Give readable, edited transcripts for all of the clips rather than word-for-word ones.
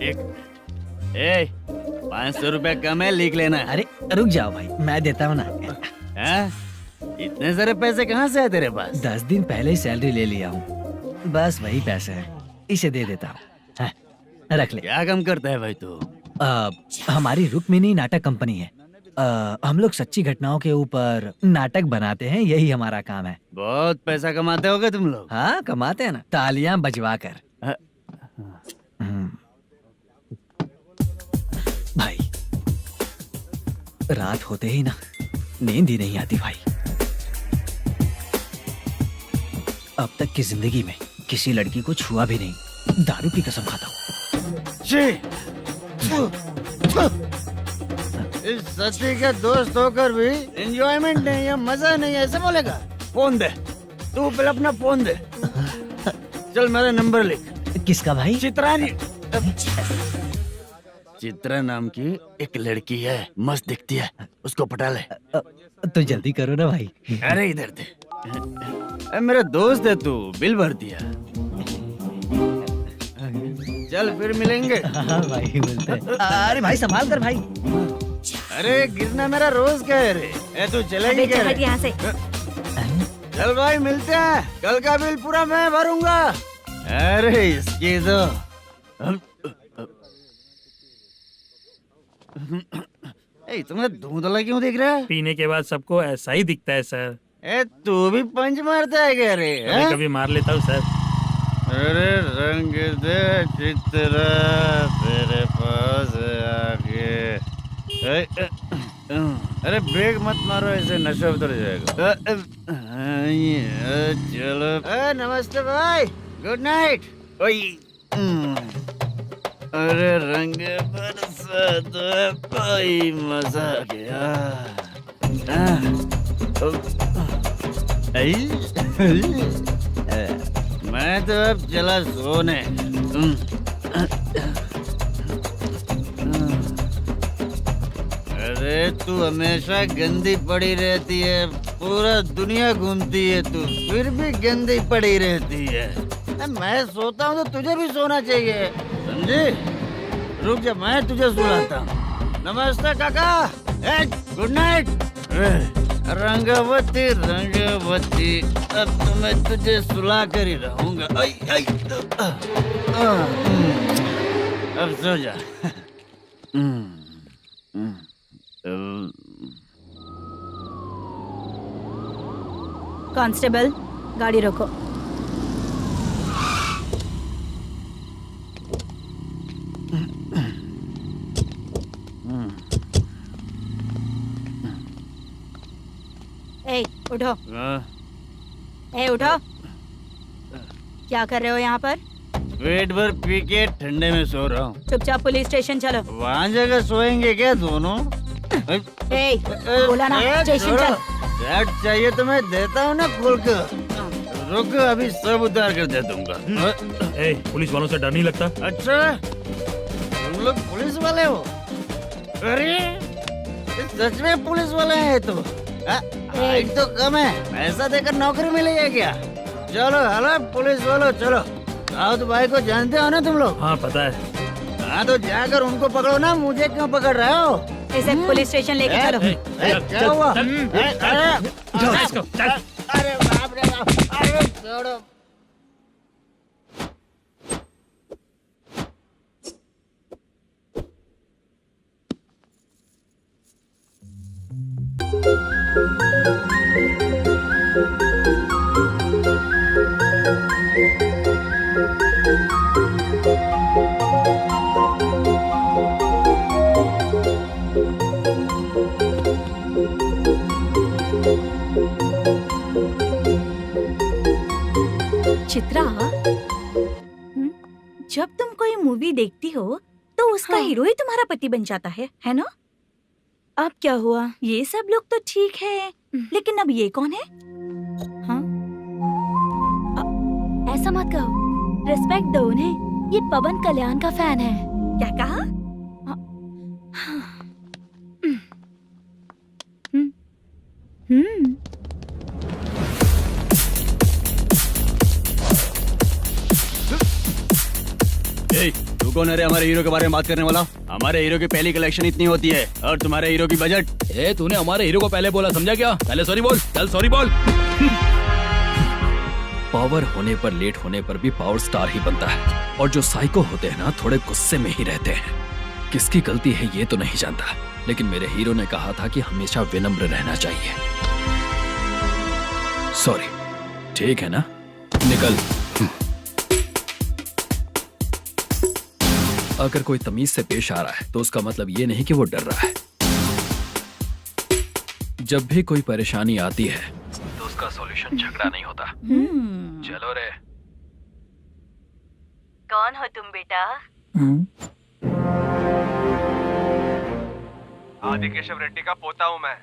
एक 500 रुपया कम है, लिख लेना। अरे रुक जाओ भाई, मैं देता हूँ ना। इतने सारे पैसे कहाँ से आए तेरे पास? 10 दिन पहले ही सैलरी ले लिया हूँ, बस वही पैसे हैं, इसे दे देता हूँ। रख ले। क्या काम करता है भाई तू? हमारी रुक्मिणी नाटक कंपनी है। हम लोग सच्ची घटनाओं के ऊपर नाटक बनाते हैं, यही हमारा काम है। बहुत पैसा कमाते होगे तुम लोग। हाँ कमाते हैं ना, तालियां बजवा कर। भाई रात होते ही ना नींद ही नहीं आती भाई। अब तक की जिंदगी में किसी लड़की को छुआ भी नहीं, दारू की कसम खाता हूँ। इस सच्ची के दोस्त होकर भी एंजॉयमेंट नहीं है, मजा नहीं है, ऐसे बोलेगा? फोन दे, तू पहले अपना फोन दे। चल मेरा नंबर लिख। किसका भाई? चित्रानी। चित्रा नाम की एक लड़की है, मस्त दिखती है, उसको पटा ले। तो जल्दी करो ना भाई। अरे इधर दे। मेरा दोस्त है तू, बिल भर दिया। चल फिर मिलेंगे। हाँ भाई मिलते हैं। अरे भाई संभाल कर भाई। अरे गिरना मेरा रोज का है रे। तू चलेगी क्या रे? यहाँ से। चल भाई मिलते हैं, कल का बिल पूरा मैं भरूंगा। अरे इसकी तो तुम्हें धुंधला क्यों दिख रहा है? पीने के बाद सबको ऐसा ही दिखता है सर। तू भी पंच मारता है क्या रे? कभी कभी मार लेता हूँ सर। अरे रंग दे चित्रा तेरे पास आके। अरे ब्रेक मत मारो, ऐसे नशा उतर जाएगा। चलो। नमस्ते भाई, गुड नाइट। अरे रंग बरसात भाई, मजा आ गया। मैं तो अब चला सोने। अरे तू हमेशा गंदी पड़ी रहती है, पूरा दुनिया घूमती है तू, फिर भी गंदी पड़ी रहती है। मैं सोता हूँ तो तुझे भी सोना चाहिए, समझे? रुक जा, मैं तुझे सुलाता हूँ। नमस्ते काका, गुड नाइट। रंगवती रंगवती, अब तो मैं तुझे सुला कर ही रहूंगा। अब सो जा। कांस्टेबल, गाड़ी रोको। ए, उठो। उठो। क्या कर रहे हो यहाँ पर? पेट भर पी के ठंडे में सो रहा हूँ। चुपचाप पुलिस स्टेशन चलो। वहाँ जगह सोएंगे क्या दोनों? बोला ना स्टेशन चल। शर्ट चाहिए तो मैं देता हूँ ना खोल कर। रुक, अभी सब उतार कर दे दूंगा। पुलिस वालों से डर नहीं लगता? अच्छा, तुम लोग पुलिस वाले हो? अरे सच में पुलिस वाले हैं तो? हाइट तो कम है, पैसा देकर नौकरी मिलेगी क्या? चलो हेलो पुलिस वालों, चलो। राउत भाई को जानते हो ना तुम लोग? हाँ पता है। हाँ तो जाकर उनको पकड़ो ना, मुझे क्यों पकड़ रहे हो? इसे पुलिस स्टेशन लेके चलो। क्या हुआ? चल। अरे बाप रे बाप, अरे छोड़ो। चित्रा, जब तुम कोई मूवी देखती हो तो उसका हीरो ही तुम्हारा पति बन जाता है ना? अब क्या हुआ? ये सब लोग तो ठीक है, लेकिन अब ये कौन है? हाँ? ऐसा मत कहो, रिस्पेक्ट दो उन्हें, ये पवन कल्याण का फैन है। क्या कहा? ए, तू कौन है रे हमारे हीरो के बारे में बात करने वाला? हमारे हीरो की पहली कलेक्शन इतनी होती है और तुम्हारे हीरो की बजट। ए, तूने हमारे हीरो को पहले बोला, समझा क्या? पहले सॉरी बोल, चल सॉरी बोल। पावर होने पर, लेट होने पर भी पावर स्टार ही बनता है। और जो साइको होते हैं ना, थोड़े गुस्से में ही रहते हैं। किसकी गलती है ये तो नहीं जानता, लेकिन मेरे हीरो ने कहा था कि हमेशा विनम्र रहना चाहिए। सॉरी, ठीक है ना? निकल। अगर कोई तमीज से पेश आ रहा है तो उसका मतलब ये नहीं कि वो डर रहा है। जब भी कोई परेशानी आती है तो उसका सॉल्यूशन झगड़ा नहीं होता। चलो रे। कौन हो तुम बेटा? आदि केशव रेड्डी का पोता हूँ मैं।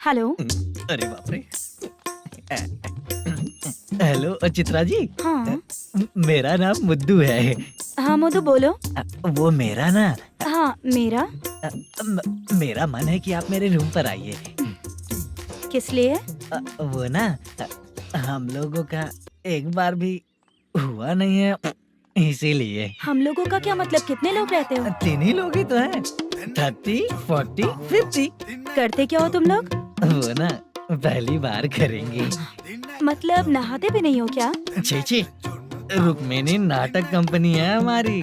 हेलो। अरे बाप रे। हेलो चित्रा जी। हाँ मेरा नाम मुद्दू है। हाँ मधु बोलो। वो मेरा ना, हाँ मेरा। मेरा मन है कि आप मेरे रूम पर आइए। किस लिए? वो ना, हम लोगों का एक बार भी हुआ नहीं है, इसीलिए। हम लोगों का क्या मतलब? कितने लोग रहते हो? 3 ही लोग ही तो हैं। 30, 40, 50। करते क्या हो तुम लोग? वो ना पहली बार करेंगे। मतलब नहाते भी नहीं हो क्या? छी, रुक्मिणी नाटक कंपनी है हमारी।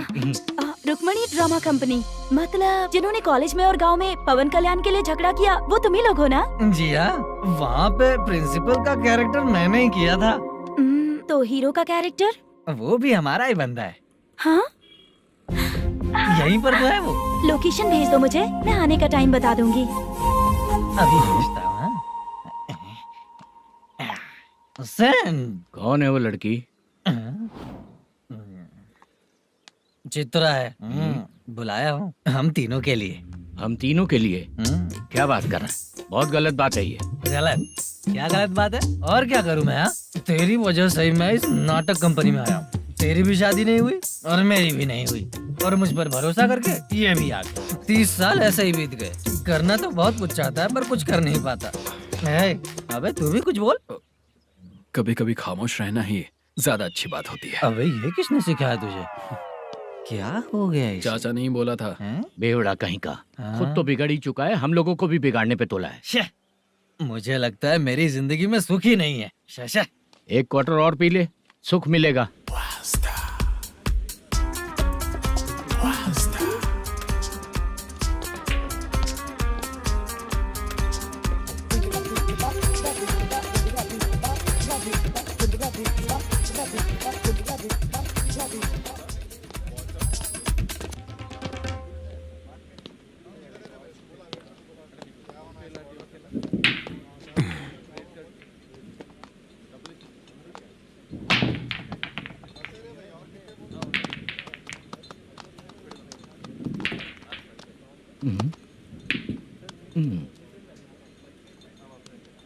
Rukmani drama company? मतलब जिन्होंने कॉलेज में और गांव में पवन कल्याण के लिए झगड़ा किया, वो तुम ही लोग हो ना? जी हाँ, वहाँ पे प्रिंसिपल का कैरेक्टर मैंने ही किया था। तो हीरो का कैरेक्टर? वो भी हमारा ही बंदा है। हाँ, यहीं पर तो है वो। लोकेशन भेज दो मुझे, मैं आने का टाइम बता दूंगी। अभी भेजता हूँ। कौन है वो लड़की? चित्रा है। बुलाया हूँ हम तीनों के लिए। हम तीनों के लिए? क्या बात कर रहा है? बहुत गलत बात है ये। गलत? क्या गलत बात है? और क्या करूँ मैं? तेरी वजह से ही मैं इस नाटक कंपनी में आया हूँ। तेरी भी शादी नहीं हुई और मेरी भी नहीं हुई, और मुझ पर भरोसा करके ये भी आ गया। 30 साल ऐसे ही बीत गए। करना तो बहुत कुछ चाहता है पर कुछ कर नहीं पाता। अबे तू भी कुछ बोल। कभी कभी खामोश रहना ही ज्यादा अच्छी बात होती है। अबे ये किसने सिखाया तुझे? क्या हो गया इसे? चाचा नहीं बोला था। बेवड़ा कहीं का, हाँ? खुद तो बिगड़ ही चुका है, हम लोगों को भी बिगाड़ने पे तोला है। शे, मुझे लगता है मेरी जिंदगी में सुख ही नहीं है। शे। एक क्वार्टर और पी ले, सुख मिलेगा।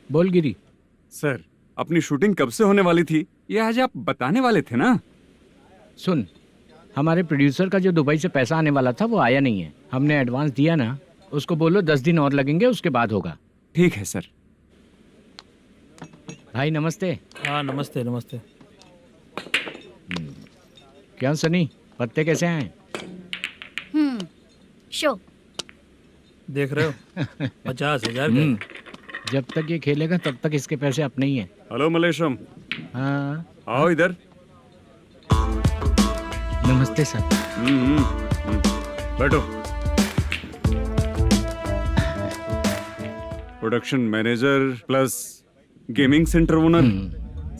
बोल गिरी। सर, अपनी शूटिंग कब से होने वाली थी, ये आज आप बताने वाले थे ना? सुन, हमारे प्रोड्यूसर का जो दुबई से पैसा आने वाला था वो आया नहीं है। हमने एडवांस दिया ना, उसको बोलो 10 दिन और लगेंगे, उसके बाद होगा। ठीक है सर। भाई नमस्ते। हाँ नमस्ते नमस्ते। क्या सनी, पत्ते कैसे हैं? शो। देख रहे हो 50,000 का। जब तक ये खेलेगा तब तक इसके पैसे अपने ही हैं। हेलो मलेशम, हाँ, आओ इधर। नमस्ते सर। बैठो। Production manager plus gaming centre owner,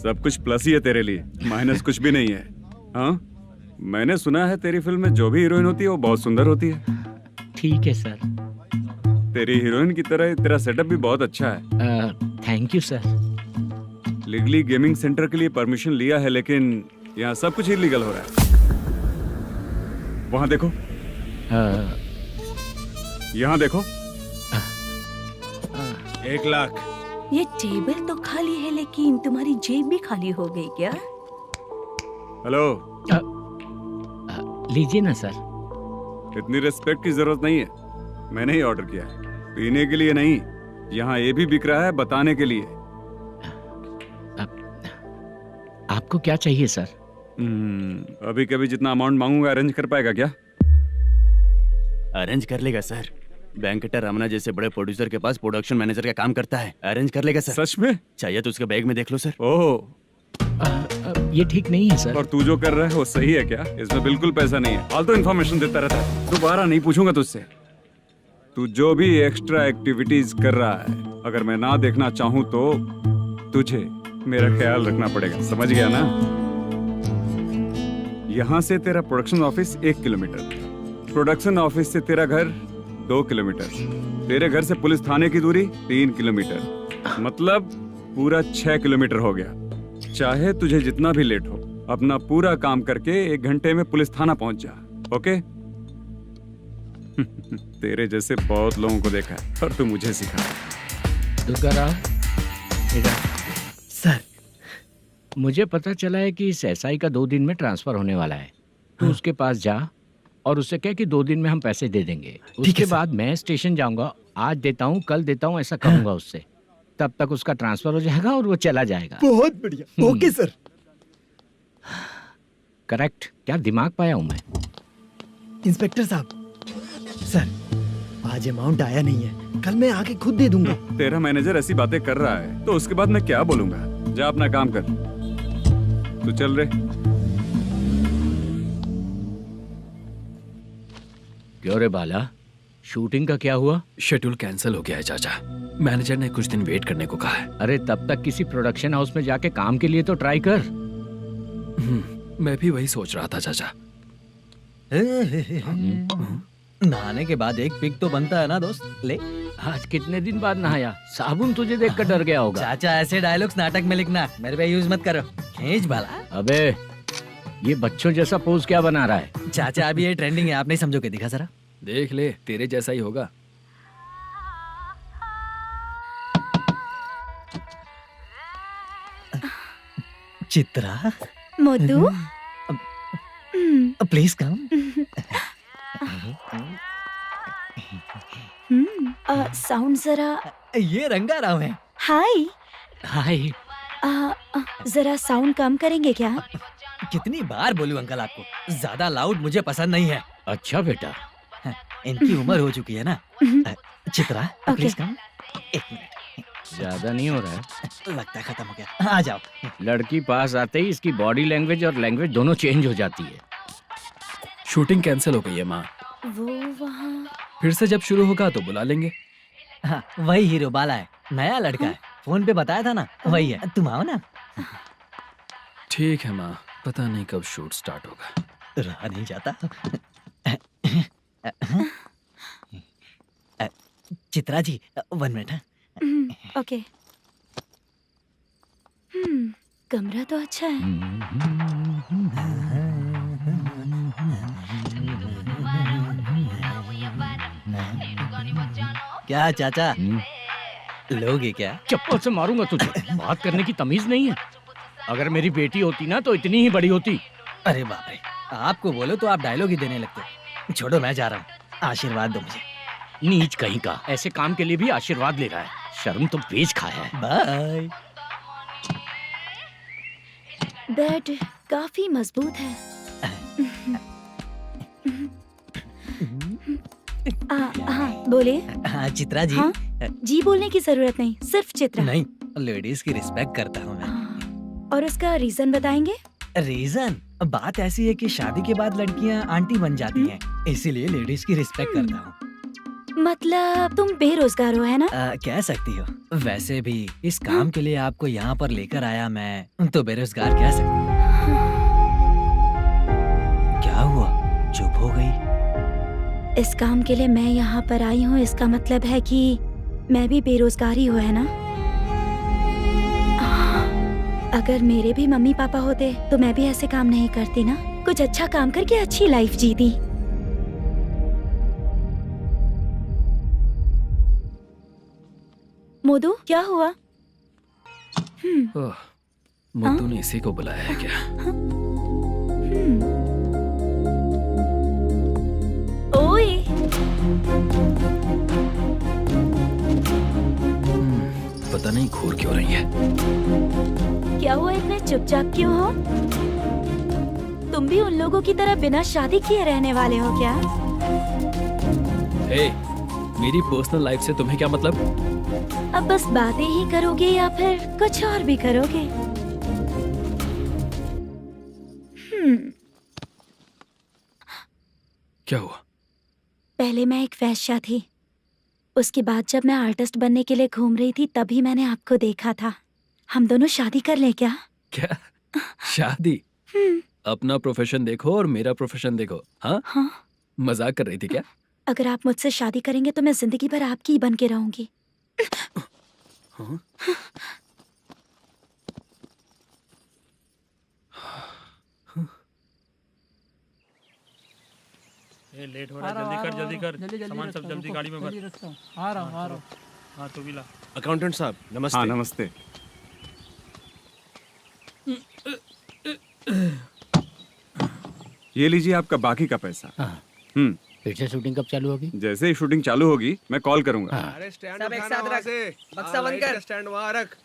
सब कुछ प्लस ही है तेरे लिए, माइनस कुछ भी नहीं है। हाँ, मैंने सुना है तेरी फिल्म में जो भी हीरोइन होती है वो बहुत सुंदर होती है। ठीक है सर। तेरी हीरोइन की तरह तेरा सेटअप भी बहुत अच्छा है। Thank you sir. Legally gaming centre के लिए परमिशन लिया है, लेकिन यहाँ सब कुछ इलीगल हो रहा है। वहाँ देखो, यहाँ देखो। 1 लाख। ये टेबल तो खाली है, लेकिन तुम्हारी जेब भी खाली हो गई क्या? हेलो, लीजिए ना सर। इतनी रिस्पेक्ट की जरूरत नहीं है, मैंने ही ऑर्डर किया है, पीने के लिए नहीं। यहाँ ये भी बिक रहा है बताने के लिए। आपको क्या चाहिए सर? अभी कभी जितना अमाउंट मांगूंगा अरेंज कर पाएगा क्या? अरेंज कर लेगा सर। वेंकटर रमना जैसे बड़े प्रोड्यूसर के पास प्रोडक्शन मैनेजर का काम करता है, अरेंज कर लेगा सर। सच में? चाहिए तो उसके बैग में देख लो सर। ओह, ये ठीक नहीं है सर। और तू जो कर रहा है वो सही है क्या? इसमें बिल्कुल पैसा नहीं है, फालतू इन्फॉर्मेशन देता रहता है। दोबारा नहीं पूछूंगा तुझसे। तू जो भी एक्स्ट्रा एक्टिविटीज कर रहा है, अगर मैं ना देखना चाहूँ तो तुझे मेरा ख्याल रखना पड़ेगा, समझ गया ना? यहाँ से तेरा production office 1 kilometre, production office से तेरा घर 2 किलोमीटर, तेरे घर से पुलिस थाने की दूरी 3 किलोमीटर, मतलब पूरा 6 किलोमीटर हो गया। चाहे तुझे जितना भी लेट हो, अपना पूरा काम करके 1 घंटे में पुलिस थाना पहुंच जा, ओके? तेरे जैसे बहुत लोगों को देखा है और तू मुझे सिखा। सर, मुझे पता चला है कि इस एसआई का 2 दिन में ट्रांसफर होने वाला है। तो उसके पास जा और उससे कह कि 2 दिन में हम पैसे दे देंगे। उसके बाद मैं स्टेशन जाऊंगा, आज देता हूँ कल देता हूँ ऐसा कहूंगा उससे। तब तक उसका ट्रांसफर हो जाएगा और वो चला जाएगा। बहुत बढ़िया, ओके सर। करेक्ट, क्या दिमाग पाया हूँ मैं। इंस्पेक्टर साहब, सर आज अमाउंट आया नहीं है, कल मैं आके खुद दे दूंगा। तेरा मैनेजर ऐसी बातें कर रहा है तो उसके बाद मैं क्या बोलूंगा? जा अपना काम कर, तू चल रे। क्यों रे बाला, शूटिंग का क्या हुआ? शेड्यूल कैंसिल हो गया है चाचा। मैनेजर ने कुछ दिन वेट करने को कहा है। अरे तब तक किसी प्रोडक्शन हाउस में जाके काम के लिए तो ट्राई कर। मैं भी वही सोच रहा था चाचा। नहाने के बाद एक पिक तो बनता है ना दोस्त। ले आज कितने दिन बाद नहाया? साबुन तुझे देखकर डर गया होगा। चाचा, ऐसे डायलॉग्स नाटक में लिखना, मेरे पे यूज मत करो। खींच बाला। अबे ये बच्चों जैसा पोज क्या बना रहा है? चाचा अभी ये ट्रेंडिंग है, आप नहीं समझोगे। दिखा जरा। देख ले, तेरे जैसा ही होगा। Chitra, Modu, please come. Sound जरा। ये रंगाराव है। हाय। हाय। जरा साउंड कम करेंगे क्या? कितनी बार बोलूं अंकल आपको, ज्यादा लाउड मुझे पसंद नहीं है। अच्छा बेटा, इनकी उम्र हो चुकी है ना। Chitra, please come. 1 मिनट। ज्यादा नहीं हो रहा है? लगता है खत्म हो गया। आ जाओ। लड़की पास आते ही इसकी बॉडी लैंग्वेज और लैंग्वेज दोनों चेंज हो जाती है। शूटिंग कैंसिल हो गई है माँ। वो वहाँ। फिर से जब शुरू होगा तो बुला लेंगे। हाँ, वही हीरो बाला है, नया लड़का है। फोन पे बताया था ना, वही है। तुम आओ ना। ठीक है माँ, पता नहीं कब शूट स्टार्ट होगा। रहा नहीं जाता। चित्रा जी, 1 मिनट। ओके। कमरा तो अच्छा है। क्या चाचा, लोगे क्या? चप्पल से मारूंगा तुझे। बात करने की तमीज नहीं है। अगर मेरी बेटी होती ना तो इतनी ही बड़ी होती। अरे बाप रे, आपको बोलो तो आप डायलॉग ही देने लगते। छोड़ो, मैं जा रहा हूँ, आशीर्वाद दो मुझे। नीच कहीं का, ऐसे काम के लिए भी आशीर्वाद ले रहा है। शर्म तो बेच खाया है। बाय। बेड काफी मजबूत है। हाँ बोले। हाँ चित्रा जी। हाँ? जी बोलने की जरूरत नहीं, सिर्फ चित्रा। नहीं, लेडीज की रिस्पेक्ट करता हूँ मैं। और उसका रीजन बताएंगे? रीजन? बात ऐसी है कि शादी के बाद लड़कियाँ आंटी बन जाती हैं, इसीलिए लेडीज की रिस्पेक्ट करता हूँ। मतलब तुम बेरोजगार हो, है ना? कह सकती हो। वैसे भी इस काम के लिए आपको यहाँ पर लेकर आया मैं, तो बेरोजगार कह सकती हूँ। क्या हुआ, चुप हो गई? इस काम के लिए मैं यहाँ पर आई हूँ, इसका मतलब है कि मैं भी बेरोजगार ही हूँ, है ना? अगर मेरे भी मम्मी पापा होते तो मैं भी ऐसे काम नहीं करती ना। कुछ अच्छा काम करके अच्छी लाइफ जीती। मोदू, क्या हुआ? मुद्दू ने इसी को बुलाया है क्या? ही घूर क्यों रही है? क्या हुआ, इतने चुपचाप क्यों हो? तुम भी उन लोगों की तरह बिना शादी किए रहने वाले हो क्या? हे, मेरी पर्सनल लाइफ से तुम्हें क्या मतलब? अब बस बातें ही करोगे या फिर कुछ और भी करोगे? क्या हुआ? पहले मैं एक वैश्या थी, उसके बाद जब मैं आर्टिस्ट बनने के लिए घूम रही थी तभी मैंने आपको देखा था। हम दोनों शादी कर ले क्या? क्या शादी? अपना प्रोफेशन देखो और मेरा प्रोफेशन देखो। हाँ, हाँ। मजाक कर रही थी क्या? अगर आप मुझसे शादी करेंगे तो मैं जिंदगी भर आपकी ही बन के रहूंगी। हाँ? ये लेट हो रहा है, जल्दी कर सामान सब जल्दी गाड़ी में भर। आ रहा हूँ। हाँ तू भी ला। अकाउंटेंट साहब नमस्ते। हाँ नमस्ते। ये लीजिए आपका बाकी का पैसा। फिर से शूटिंग कब चालू होगी? जैसे ही शूटिंग चालू होगी मैं कॉल करूंगा। अरे स्टैंड सब एक साथ रख, बक्सा बंद कर, स्टैंड वहाँ रख।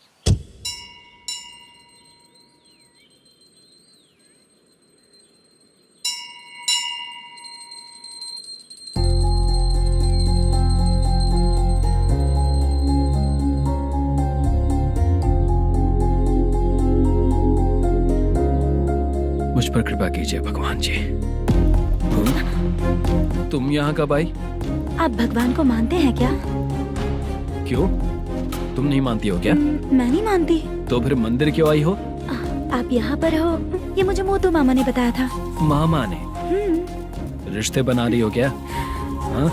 मुझ पर कृपा कीजिए भगवान जी। तुम यहाँ कब आई? आप भगवान को मानते हैं क्या? क्यों? तुम नहीं मानती हो क्या? मैं नहीं मानती। तो फिर मंदिर क्यों आई हो? आप यहाँ पर हो ये मुझे मोटू मामा ने बताया था। मामा ने? रिश्ते बना रही हो क्या? हाँ?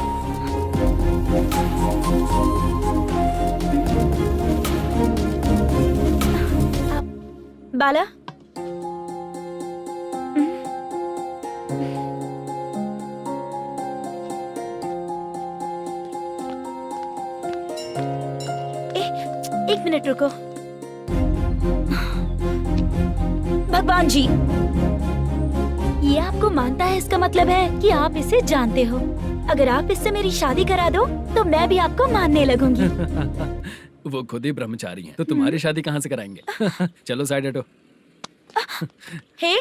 बाला, एक मिनट रुको। भगवान जी, ये आपको मानता है इसका मतलब है कि आप इसे जानते हो। अगर आप इससे मेरी शादी करा दो तो मैं भी आपको मानने लगूंगी। वो खुद ही ब्रह्मचारी हैं, तो तुम्हारी शादी कहाँ से कराएंगे? चलो साइड हटो। हे,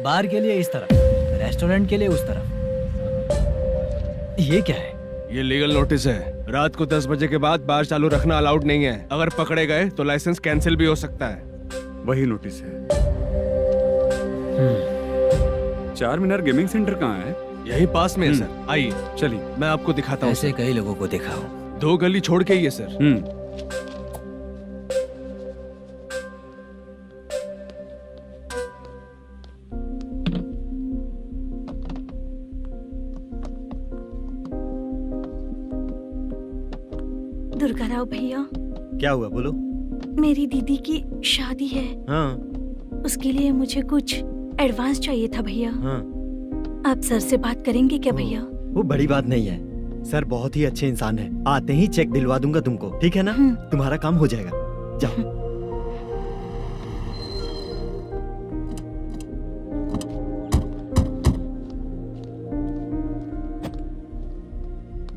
बार के लिए इस तरफ, रेस्टोरेंट के लिए उस तरफ। ये क्या है? ये लीगल नोटिस है। रात को 10 बजे के बाद बार चालू रखना अलाउड नहीं है। अगर पकड़े गए तो लाइसेंस कैंसिल भी हो सकता है। वही नोटिस है। चार मीनार गेमिंग सेंटर कहाँ है? यही पास में है सर, आइए चलिए। मैं आपको दिखाता हूँ। ऐसे कई लोगों को देखा हो। 2 गली छोड़ के ही है सर। दुर्गा राव भैया, क्या हुआ बोलो। मेरी दीदी की शादी है। हाँ उसके लिए मुझे कुछ एडवांस चाहिए था भैया। हाँ। आप सर से बात करेंगे क्या भैया? वो बड़ी बात नहीं है, सर बहुत ही अच्छे इंसान है। आते ही चेक दिलवा दूंगा तुमको, ठीक है ना? तुम्हारा काम हो जाएगा। जाओ।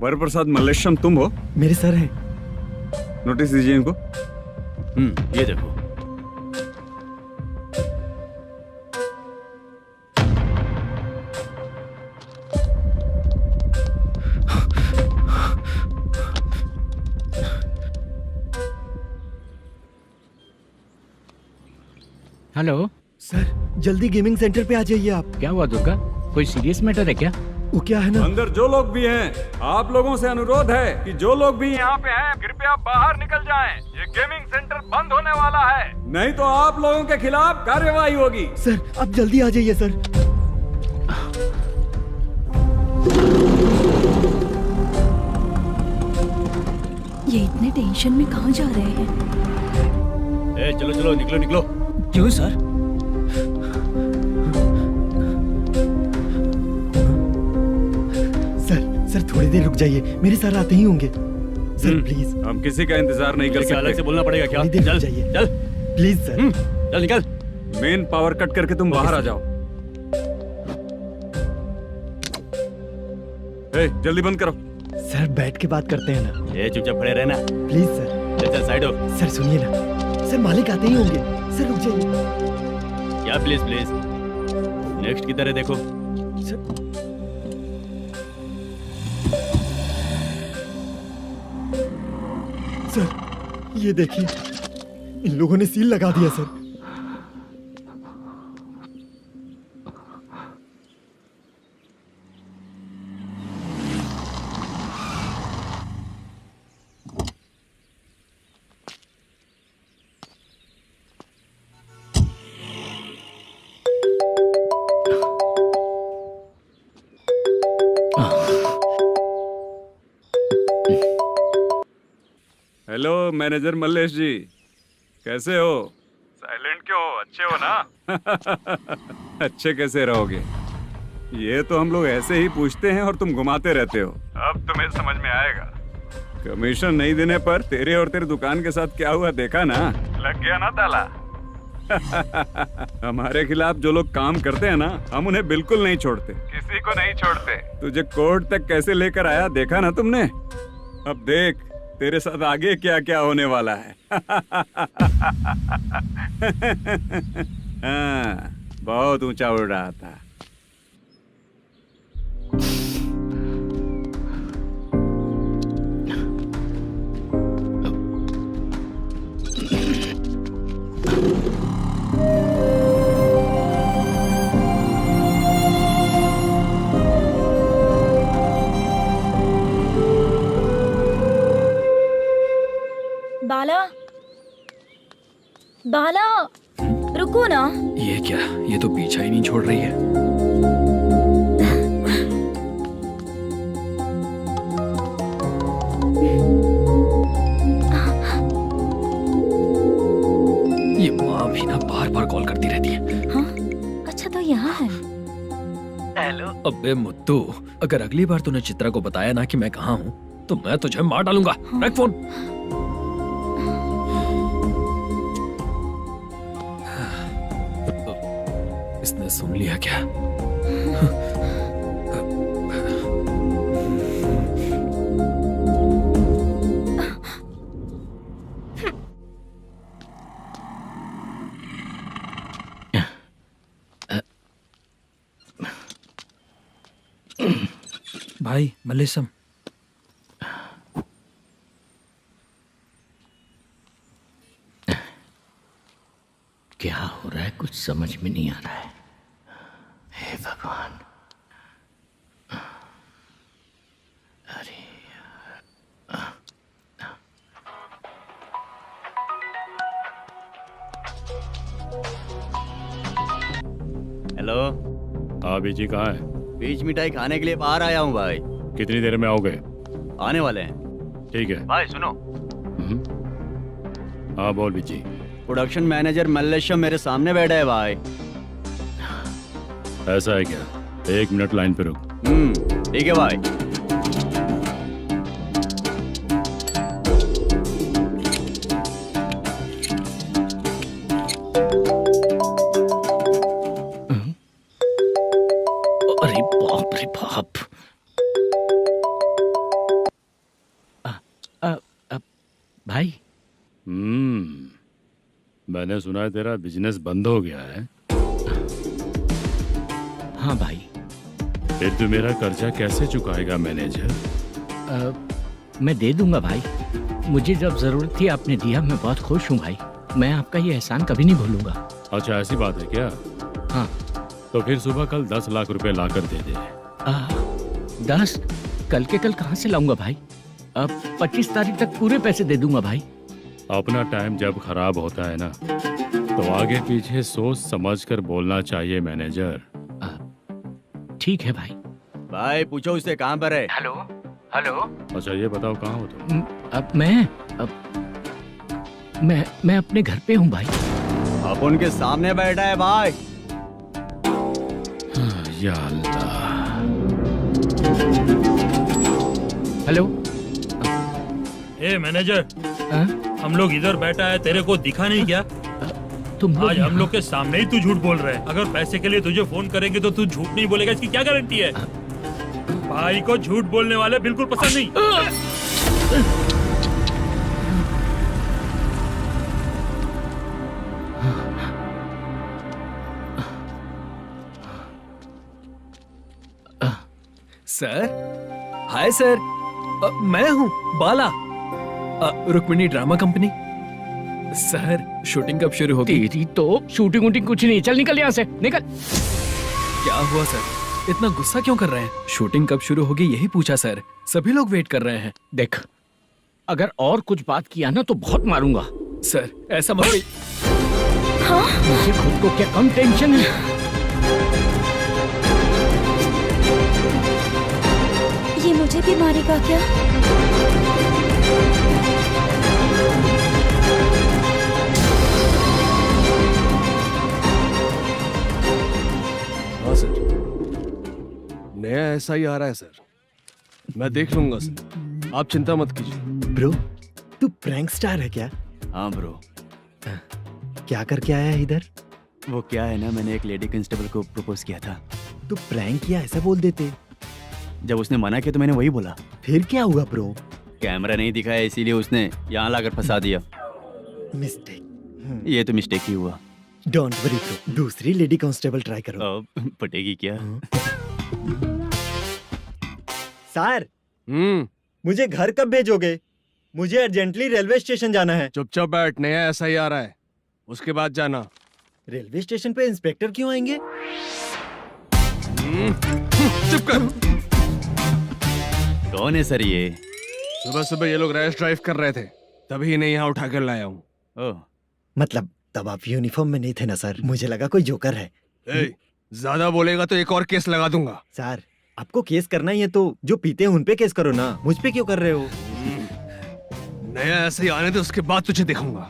वरप्रसाद मल्लेश्वरम तुम हो? मेरे सर हैं। नोटिस दीजिए इनको। ये देखो। हेलो सर, जल्दी गेमिंग सेंटर पे आ जाइए आप। क्या हुआ दुर्गा? कोई सीरियस मैटर है क्या? वो क्या है ना, अंदर जो लोग भी हैं, आप लोगों से अनुरोध है कि जो लोग भी यहाँ पे हैं, कृपया बाहर निकल जाएं। ये गेमिंग सेंटर बंद होने वाला है, नहीं तो आप लोगों के खिलाफ कार्यवाही होगी। सर आप जल्दी आ जाइए सर। ये इतने टेंशन में कहाँ जा रहे हैं? चलो चलो निकलो निकलो। क्यों सर? सर थोड़ी देर रुक जाइए, मेरे सर आते ही होंगे। Sir please. हम किसी का इंतजार नहीं कर क्या अलग से सकते। बोलना पड़ेगा क्या? थोड़ी देर चल रुक जाइए। चल प्लीज सर। चल निकल। मेन पावर कट करके तुम बाहर आ जाओ। जल्दी बंद करो। सर बैठ के बात करते हैं ना, ये चुपचाप खड़े रहना। Please sir. चल चल साइड हो। सर सुनिए ना, सर मालिक आते ही होंगे। सर रुक जाइए। क्या प्लीज प्लीज, नेक्स्ट की तरह देखो। सर ये देखिए, इन लोगों ने सील लगा दिया सर। हेलो मैनेजर मल्लेश जी, कैसे हो? साइलेंट क्यों हो? अच्छे हो ना? अच्छे कैसे रहोगे? ये तो हम लोग ऐसे ही पूछते हैं और तुम घुमाते रहते हो। अब तुम्हें समझ में आएगा। कमीशन नहीं देने पर तेरे और तेरी दुकान के साथ क्या हुआ देखा ना? लग गया ना ताला। हमारे खिलाफ जो लोग काम करते हैं ना, हम उन्हें बिल्कुल नहीं छोड़ते, किसी को नहीं छोड़ते। तुझे कोर्ट तक कैसे लेकर आया देखा ना तुमने? अब देख तेरे साथ आगे क्या क्या होने वाला है। हाँ, बहुत ऊंचा उड़ रहा था। बाला, बाला, रुको ना। ये क्या, ये तो पीछा ही नहीं छोड़ रही है। ये माँ भी ना बार बार कॉल करती रहती है। हाँ? अच्छा तो यहाँ है। हेलो। अबे मुत्तू, अगर अगली बार तूने चित्रा को बताया ना कि मैं कहाँ हूँ तो मैं तुझे मार डालूंगा। रख फोन। इसने सुन लिया क्या? भाई मल्लेशम, क्या हो रहा है कुछ समझ में नहीं आ रहा है। हे भगवान, अरे हेलो। हाँ बीजी कहाँ है? बीच मिठाई खाने के लिए बाहर आया हूँ भाई। कितनी देर में आओगे? आने वाले हैं। ठीक है भाई सुनो, हाँ बोल बीजी। प्रोडक्शन मैनेजर मल्लेशम मेरे सामने बैठा है भाई। ऐसा है क्या? 1 मिनट लाइन पे रुक। ठीक है भाई। अरे बाप रे बाप। भाई मैंने सुना है तेरा बिजनेस बंद हो गया है। हाँ भाई। फिर तू मेरा कर्जा कैसे चुकाएगा मैनेजर? मैं दे दूंगा भाई, मुझे जब जरूरत थी आपने दिया, मैं बहुत खुश हूँ भाई। मैं आपका ये एहसान कभी नहीं भूलूंगा। अच्छा ऐसी बात है क्या? हाँ। तो फिर सुबह कल 10 लाख रुपए लाकर दे दे। 10? कल के कल कहाँ से लाऊंगा भाई? अब 25 तारीख तक पूरे पैसे दे दूंगा भाई। अपना टाइम जब खराब होता है ना, तो आगे पीछे सोच समझ कर बोलना चाहिए मैनेजर। ठीक है भाई। भाई पूछो उससे कहाँ पर है। Hello hello. अच्छा ये बताओ कहाँ हो तुम? अब मैं अपने घर पे हूँ भाई। अब उनके सामने बैठा है भाई। या अल्लाह। हेलो। ए मैनेजर, हम लोग इधर बैठा है, तेरे को दिखा नहीं क्या? तुम आज हम लोग के सामने ही तू झूठ बोल रहा है। अगर पैसे के लिए तुझे फोन करेंगे तो तू झूठ नहीं बोलेगा, इसकी क्या गारंटी है? भाई को झूठ बोलने वाले बिल्कुल पसंद नहीं। सर, हाय सर, मैं हूँ Bala, Rukmini drama company. Sir, shooting कब शुरू होगी? तेरी तो शूटिंग वूटिंग कुछ नहीं, चल निकल यहाँ से, निकल। क्या हुआ सर, इतना गुस्सा क्यों कर रहे हैं? शूटिंग कब शुरू होगी यही पूछा सर, सभी लोग वेट कर रहे हैं। देख, अगर और कुछ बात किया ना तो बहुत मारूंगा। सर ऐसा मत। मुझे खुद को क्या कम टेंशन है। ये मुझे भी मारेगा क्या? हाँ सर, नया ऐसा ही आ रहा है सर, मैं देख लूंगा सर, आप चिंता मत कीजिए। ब्रो, तू प्रैंक स्टार है क्या? हाँ ब्रो। क्या करके आया है इधर? वो क्या है ना, मैंने एक लेडी कांस्टेबल को प्रपोज किया था। तू प्रैंक किया ऐसा बोल देते। जब उसने मना किया तो मैंने वही बोला। फिर क्या हुआ ब्रो? कैमरा नहीं दिखाया इसीलिए उसने यहाँ लाकर फंसा दिया। मिस्टेक। ये तो मिस्टेक ही हुआ। डोंट वरी ब्रो, दूसरी लेडी कांस्टेबल ट्राई करो। अब पटेगी क्या? सर, मुझे घर कब भेजोगे? मुझे अर्जेंटली रेलवे स्टेशन जाना है। चुपचाप बैठ, नया ऐसा ही आ रहा है, उसके बाद जाना। रेलवे स्टेशन पे इंस्पेक्टर क्यों आएंगे? चुप कर। कौन है सर ये? सुबह सुबह ये लोग रैश ड्राइव कर रहे थे, तभी इन्हें यहाँ उठा कर लाया हूँ। ओह, मतलब तब आप यूनिफॉर्म में नहीं थे ना सर, मुझे लगा कोई जोकर है। ज्यादा बोलेगा तो एक और केस लगा दूंगा। सर, आपको केस करना ही है तो जो पीते हैं उन पे केस करो ना, मुझ पे क्यों कर रहे हो? नया ऐसे ही आने दे, उसके बाद तुझे दिखाऊंगा।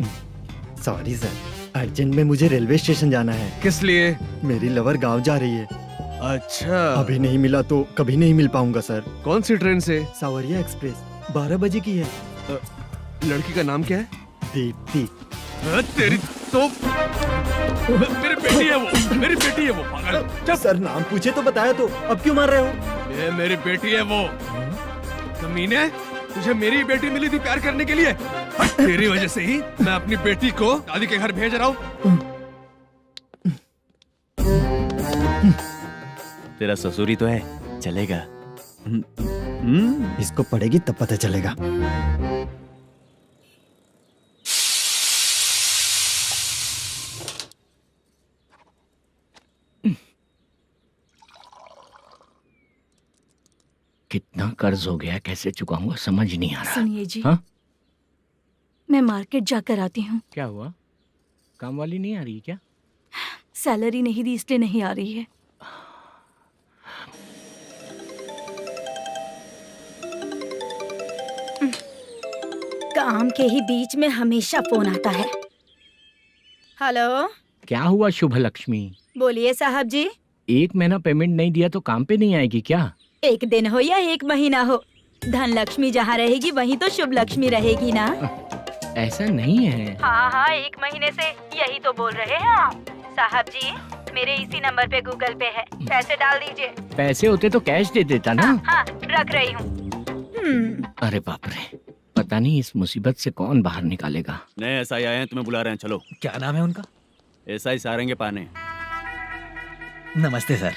सॉरी सर, अर्जेंट में मुझे रेलवे स्टेशन जाना है। किस लिए? मेरी लवर गांव जा रही है। अच्छा, अभी नहीं मिला तो कभी नहीं मिल पाऊंगा सर। कौन सी ट्रेन से? सावरिया एक्सप्रेस, 12 बजे की है। लड़की का नाम क्या है? दीप्ति। तेरी तो मेरी बेटी है वो, मेरी बेटी है वो, पागल। सर नाम पूछे तो बताया तो, अब क्यों मार रहे हो? ये मेरी बेटी है वो। कमीने, तुझे मेरी बेटी मिली थी प्यार करने के लिए, तेरी वजह से ही मैं अपनी बेटी को दादी के घर भेज रहा हूँ। तेरा ससुरी तो है, चलेगा। इसको पढ़ेगी तब पता चलेगा। कितना कर्ज हो गया, कैसे चुकाऊंगा समझ नहीं आ रहा। सुनिए जी, हाँ? मैं मार्केट जाकर आती हूँ। क्या हुआ, काम वाली नहीं आ रही क्या? सैलरी नहीं दी इसलिए नहीं आ रही है। काम के ही बीच में हमेशा फोन आता है। हेलो, क्या हुआ शुभ लक्ष्मी? बोलिए साहब जी। 1 महीना पेमेंट नहीं दिया तो काम पे नहीं आएगी क्या? 1 दिन हो या 1 महीना हो, धन लक्ष्मी जहाँ रहेगी वहीं तो शुभ लक्ष्मी रहेगी ना। ऐसा नहीं है। हाँ हाँ, 1 महीने से यही तो बोल रहे हैं आप। साहब जी, मेरे इसी नंबर पे गूगल पे है, पैसे डाल दीजिए। पैसे होते तो कैश दे देता ना। हाँ, रख रही हूँ। अरे बाप रे, पता नहीं इस मुसीबत से कौन बाहर निकालेगा। नए एसआई आए हैं, तुम्हें बुला रहे हैं, चलो। क्या नाम है उनका? एसआई सारंगे पाने। नमस्ते सर।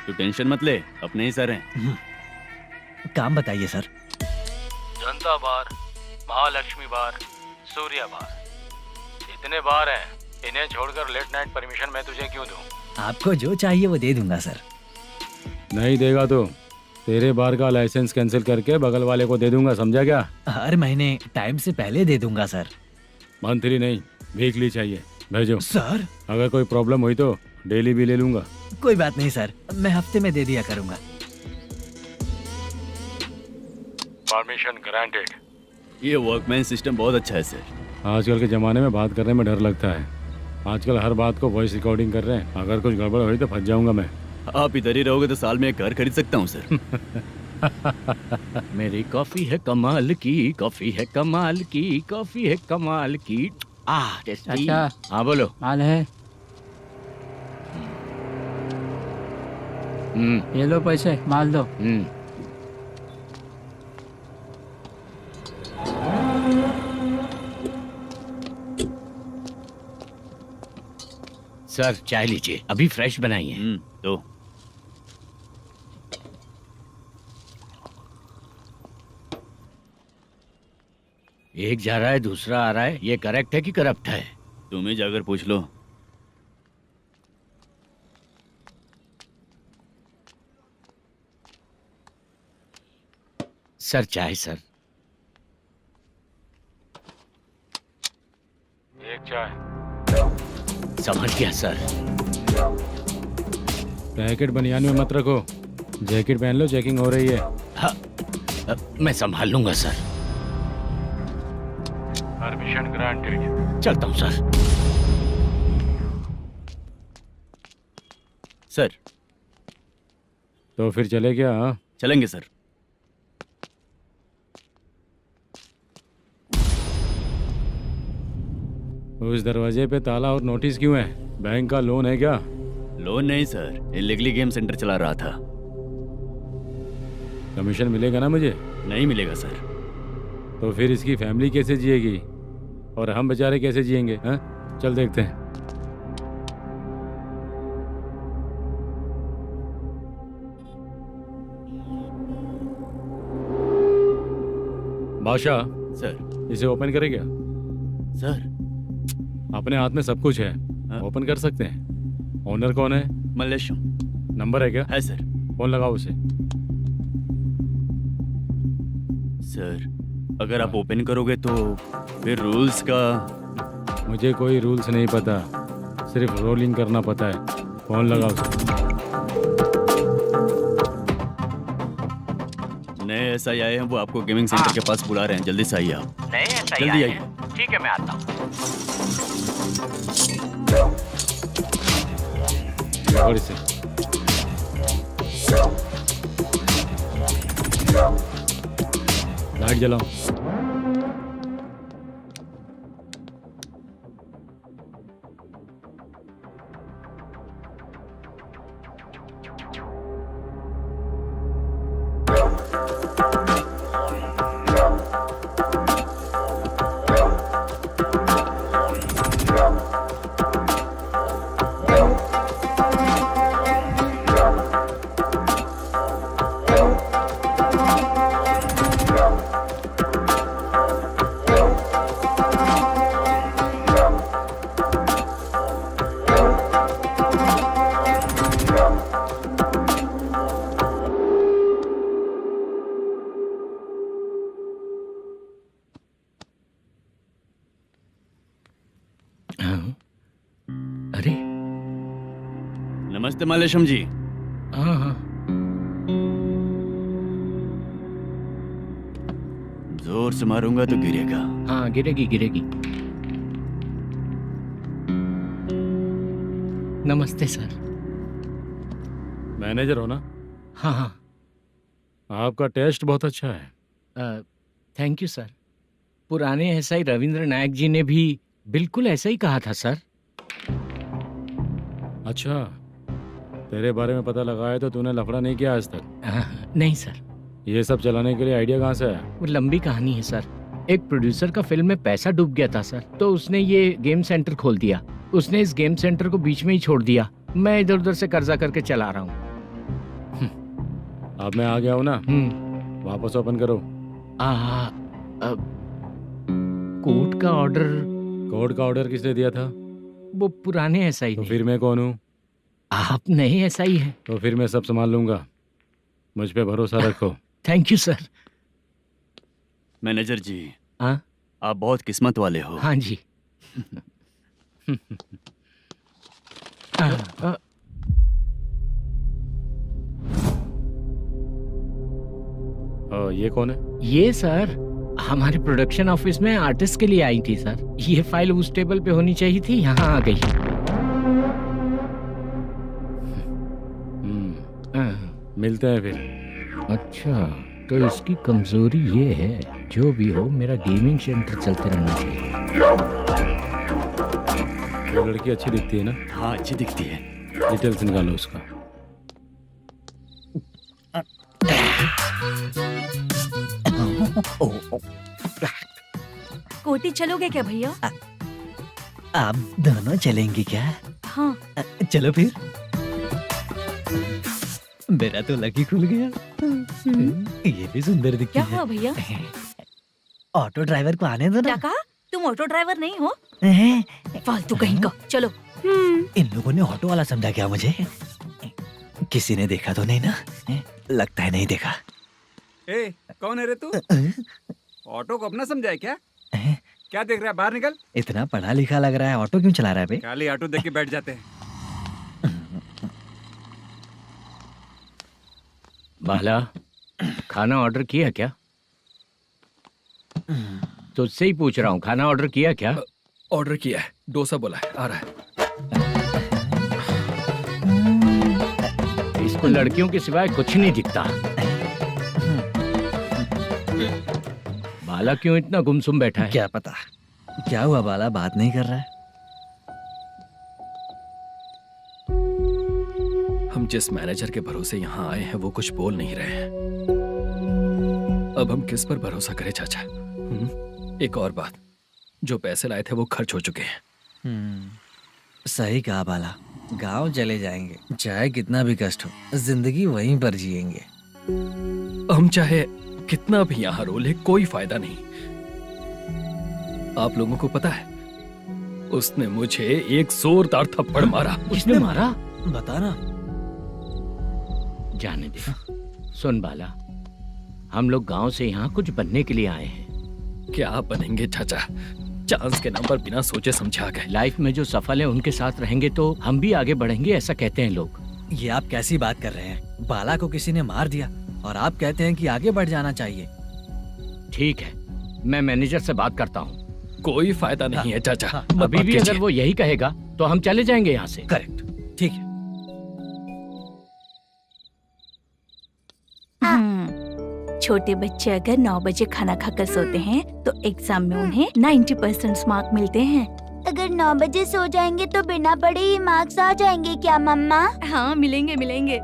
तू टेंशन मत ले, अपने ही सर हैं। काम बताइए सर। जनता बार, महालक्ष्मी बार, सूर्या बार, इतने बार हैं, इन्हें छोड़कर लेट नाइट परमिशन मैं तुझे क्यों दूं? आपको जो चाहिए वो दे दूंगा सर। नहीं देगा तो तेरे बार का लाइसेंस कैंसिल करके बगल वाले को दे दूंगा, समझा क्या? हर महीने टाइम से पहले दे दूंगा सर। मंथली नहीं, वीकली चाहिए, भेजो। सर, अगर कोई प्रॉब्लम हुई तो डेली भी ले लूंगा। कोई बात नहीं सर, मैं हफ्ते में दे दिया करूंगा। Permission granted. ये वर्कमैन सिस्टम बहुत अच्छा है सर। आजकल के ज़माने में बात करने में डर लगता है। आजकल हर बात को वॉइस रिकॉर्डिंग कर रहे हैं, अगर कुछ गड़बड़ हुई तो फंस जाऊंगा मैं। आप इधर ही रहोगे तो साल में एक घर खरीद सकता हूँ सर। मेरी कॉफी है कमाल की, कॉफी है कमाल की, कॉफी है कमाल की। टेस्टी। अच्छा, हाँ बोलो। माल है। ये लो पैसे, माल दो। सर चाय लीजिए, अभी फ्रेश बनाई है। तो एक जा रहा है, दूसरा आ रहा है। ये करेक्ट है कि करप्ट है? तुम ही जाकर पूछ लो। सर चाय सर। एक चाय। समझ गया सर। पैकेट बनियान में मत रखो, जैकेट पहन लो, चेकिंग हो रही है। हाँ, मैं संभाल लूंगा सर। Permission granted. चलता हूँ सर। सर तो फिर चले क्या? हाँ चलेंगे सर। उस दरवाजे पे ताला और नोटिस क्यों है? बैंक का लोन है क्या? लोन नहीं सर, इलीगली गेम सेंटर चला रहा था। कमीशन मिलेगा ना मुझे? नहीं मिलेगा सर। तो फिर इसकी फैमिली कैसे जिएगी और हम बेचारे कैसे जिएंगे? हाँ चल देखते हैं। बादशाह सर। इसे ओपन करे क्या? सर अपने हाथ में सब कुछ है, ओपन कर सकते हैं। ओनर कौन है? मल्लेशम। नंबर है क्या? है सर। फोन लगाओ उसे। सर अगर आप ओपन करोगे तो फिर रूल्स का। मुझे कोई रूल्स नहीं पता, सिर्फ रोलिंग करना पता है। फोन लगाओ उसे। नए SI आए हैं, वो आपको गेमिंग सेंटर के पास बुला रहे हैं। जल्दी से आइए आप। नए SI जल्दी आइए। ठीक है मैं आता हूँ। और इसे लाइट जलाओ। अरे नमस्ते मल्लेशम जी। हाँ हाँ जोर से मारूंगा तो गिरेगा। हाँ गिरेगी गिरेगी। नमस्ते सर। मैनेजर हो ना? हाँ हाँ। आपका टेस्ट बहुत अच्छा है। Thank you sir. पुराने SI रविंद्र नायक जी ने भी बिल्कुल ऐसा ही कहा था सर। अच्छा, तेरे बारे में पता लगा है तो तूने लफड़ा नहीं किया आज तक? नहीं सर। ये सब चलाने के लिए आइडिया कहाँ से आया? वो लंबी कहानी है सर। एक प्रोड्यूसर का फिल्म में पैसा डूब गया था सर, तो उसने ये गेम सेंटर खोल दिया। उसने इस गेम सेंटर को बीच में ही छोड़ दिया। मैं इधर उधर से कर्जा करके चला रहा हूँ। अब मैं आ गया हूँ ना, वापस ओपन करो। कोर्ट का ऑर्डर। कोर्ट का ऑर्डर किसने दिया था? वो पुराने SI तो फिर मैं कौन हूँ? आप नए SI हैं। तो फिर मैं सब संभाल लूंगा, मुझ पे भरोसा रखो। Thank you sir. मैनेजर जी। हाँ आप बहुत किस्मत वाले हो। हाँ जी। ये कौन है? ये सर हमारे प्रोडक्शन ऑफिस में आर्टिस्ट के लिए आई थी सर। ये फाइल उस टेबल पे होनी चाहिए थी, यहाँ आ गई। मिलते हैं फिर। अच्छा, तो इसकी कमजोरी ये है, जो भी हो मेरा गेमिंग सेंटर चलते रहना चाहिए। वो लड़की अच्छी दिखती है ना? हाँ अच्छी दिखती है। डिटेल्स निकालो उसका। कोटी चलोगे क्या भैया? आप दोनों चलेंगे क्या? हाँ। चलो फिर। मेरा तो लकी खुल गया। ये भी सुंदर दिखती क्या है। हुआ भैया? ऑटो ड्राइवर को आने दो क्या ना। कहा? तुम ऑटो ड्राइवर नहीं हो? हैं? फालतू कहीं का। चलो। इन लोगों ने ऑटो वाला समझा क्या मुझे? किसी ने देखा तो नहीं ना? लगता है नहीं देखा। ए, कौन है रे तू? ऑटो को अपना समझा है क्या? क्या देख रहा है? बाहर निकल। इतना पढ़ा लिखा लग रहा है, ऑटो क्यों चला रहा है बे? खाली ऑटो देख के बैठ जाते हैं। बाला, खाना ऑर्डर किया क्या? तुझसे ही पूछ रहा हूँ, खाना ऑर्डर किया क्या? ऑर्डर किया है, डोसा बोला है, आ रहा है। इसको लड़कियों के सिवाय कुछ नहीं दिखता। बाला क्यों इतना गुमसुम बैठा है? क्या पता क्या हुआ, बाला बात नहीं कर रहा है। हम जिस मैनेजर के भरोसे यहाँ आए हैं वो कुछ बोल नहीं रहे हैं। अब हम किस पर भरोसा करें चाचा? एक और बात, जो पैसे लाए थे वो खर्च हो चुके हैं। सही कहा बाला, गांव चले जाएंगे, चाहे कितना भी कष्ट हो, जिंदगी वहीं पर जिएंगे। हम चाहे कितना भी यहाँ रो ले, कोई फायदा नहीं। आप लोगों को पता है, उसने मुझे एक जोरदार थप्पड़ मारा। उसने मारा? बता ना। जाने दे। सुन बाला, हम लोग गांव से यहाँ कुछ बनने के लिए आए हैं। क्या बनेंगे चाचा? चांस के नाम पर बिना सोचे समझे आ गए। लाइफ में जो सफल है उनके साथ रहेंगे तो हम भी आगे बढ़ेंगे, ऐसा कहते हैं लोग। ये आप कैसी बात कर रहे हैं? बाला को किसी ने मार दिया और आप कहते हैं कि आगे बढ़ जाना चाहिए। ठीक है, मैं मैनेजर से बात करता हूँ। कोई फायदा नहीं है चाचा। अभी भी अगर वो यही कहेगा तो हम चले जाएंगे यहाँ से। करेक्ट, ठीक है। छोटे बच्चे अगर 9 बजे खाना खाकर सोते हैं तो एग्जाम में उन्हें 90% मार्क मिलते हैं। अगर 9 बजे सो जाएंगे तो बिना पढ़े ही मार्क्स आ जाएंगे क्या मम्मा? हाँ, मिलेंगे मिलेंगे।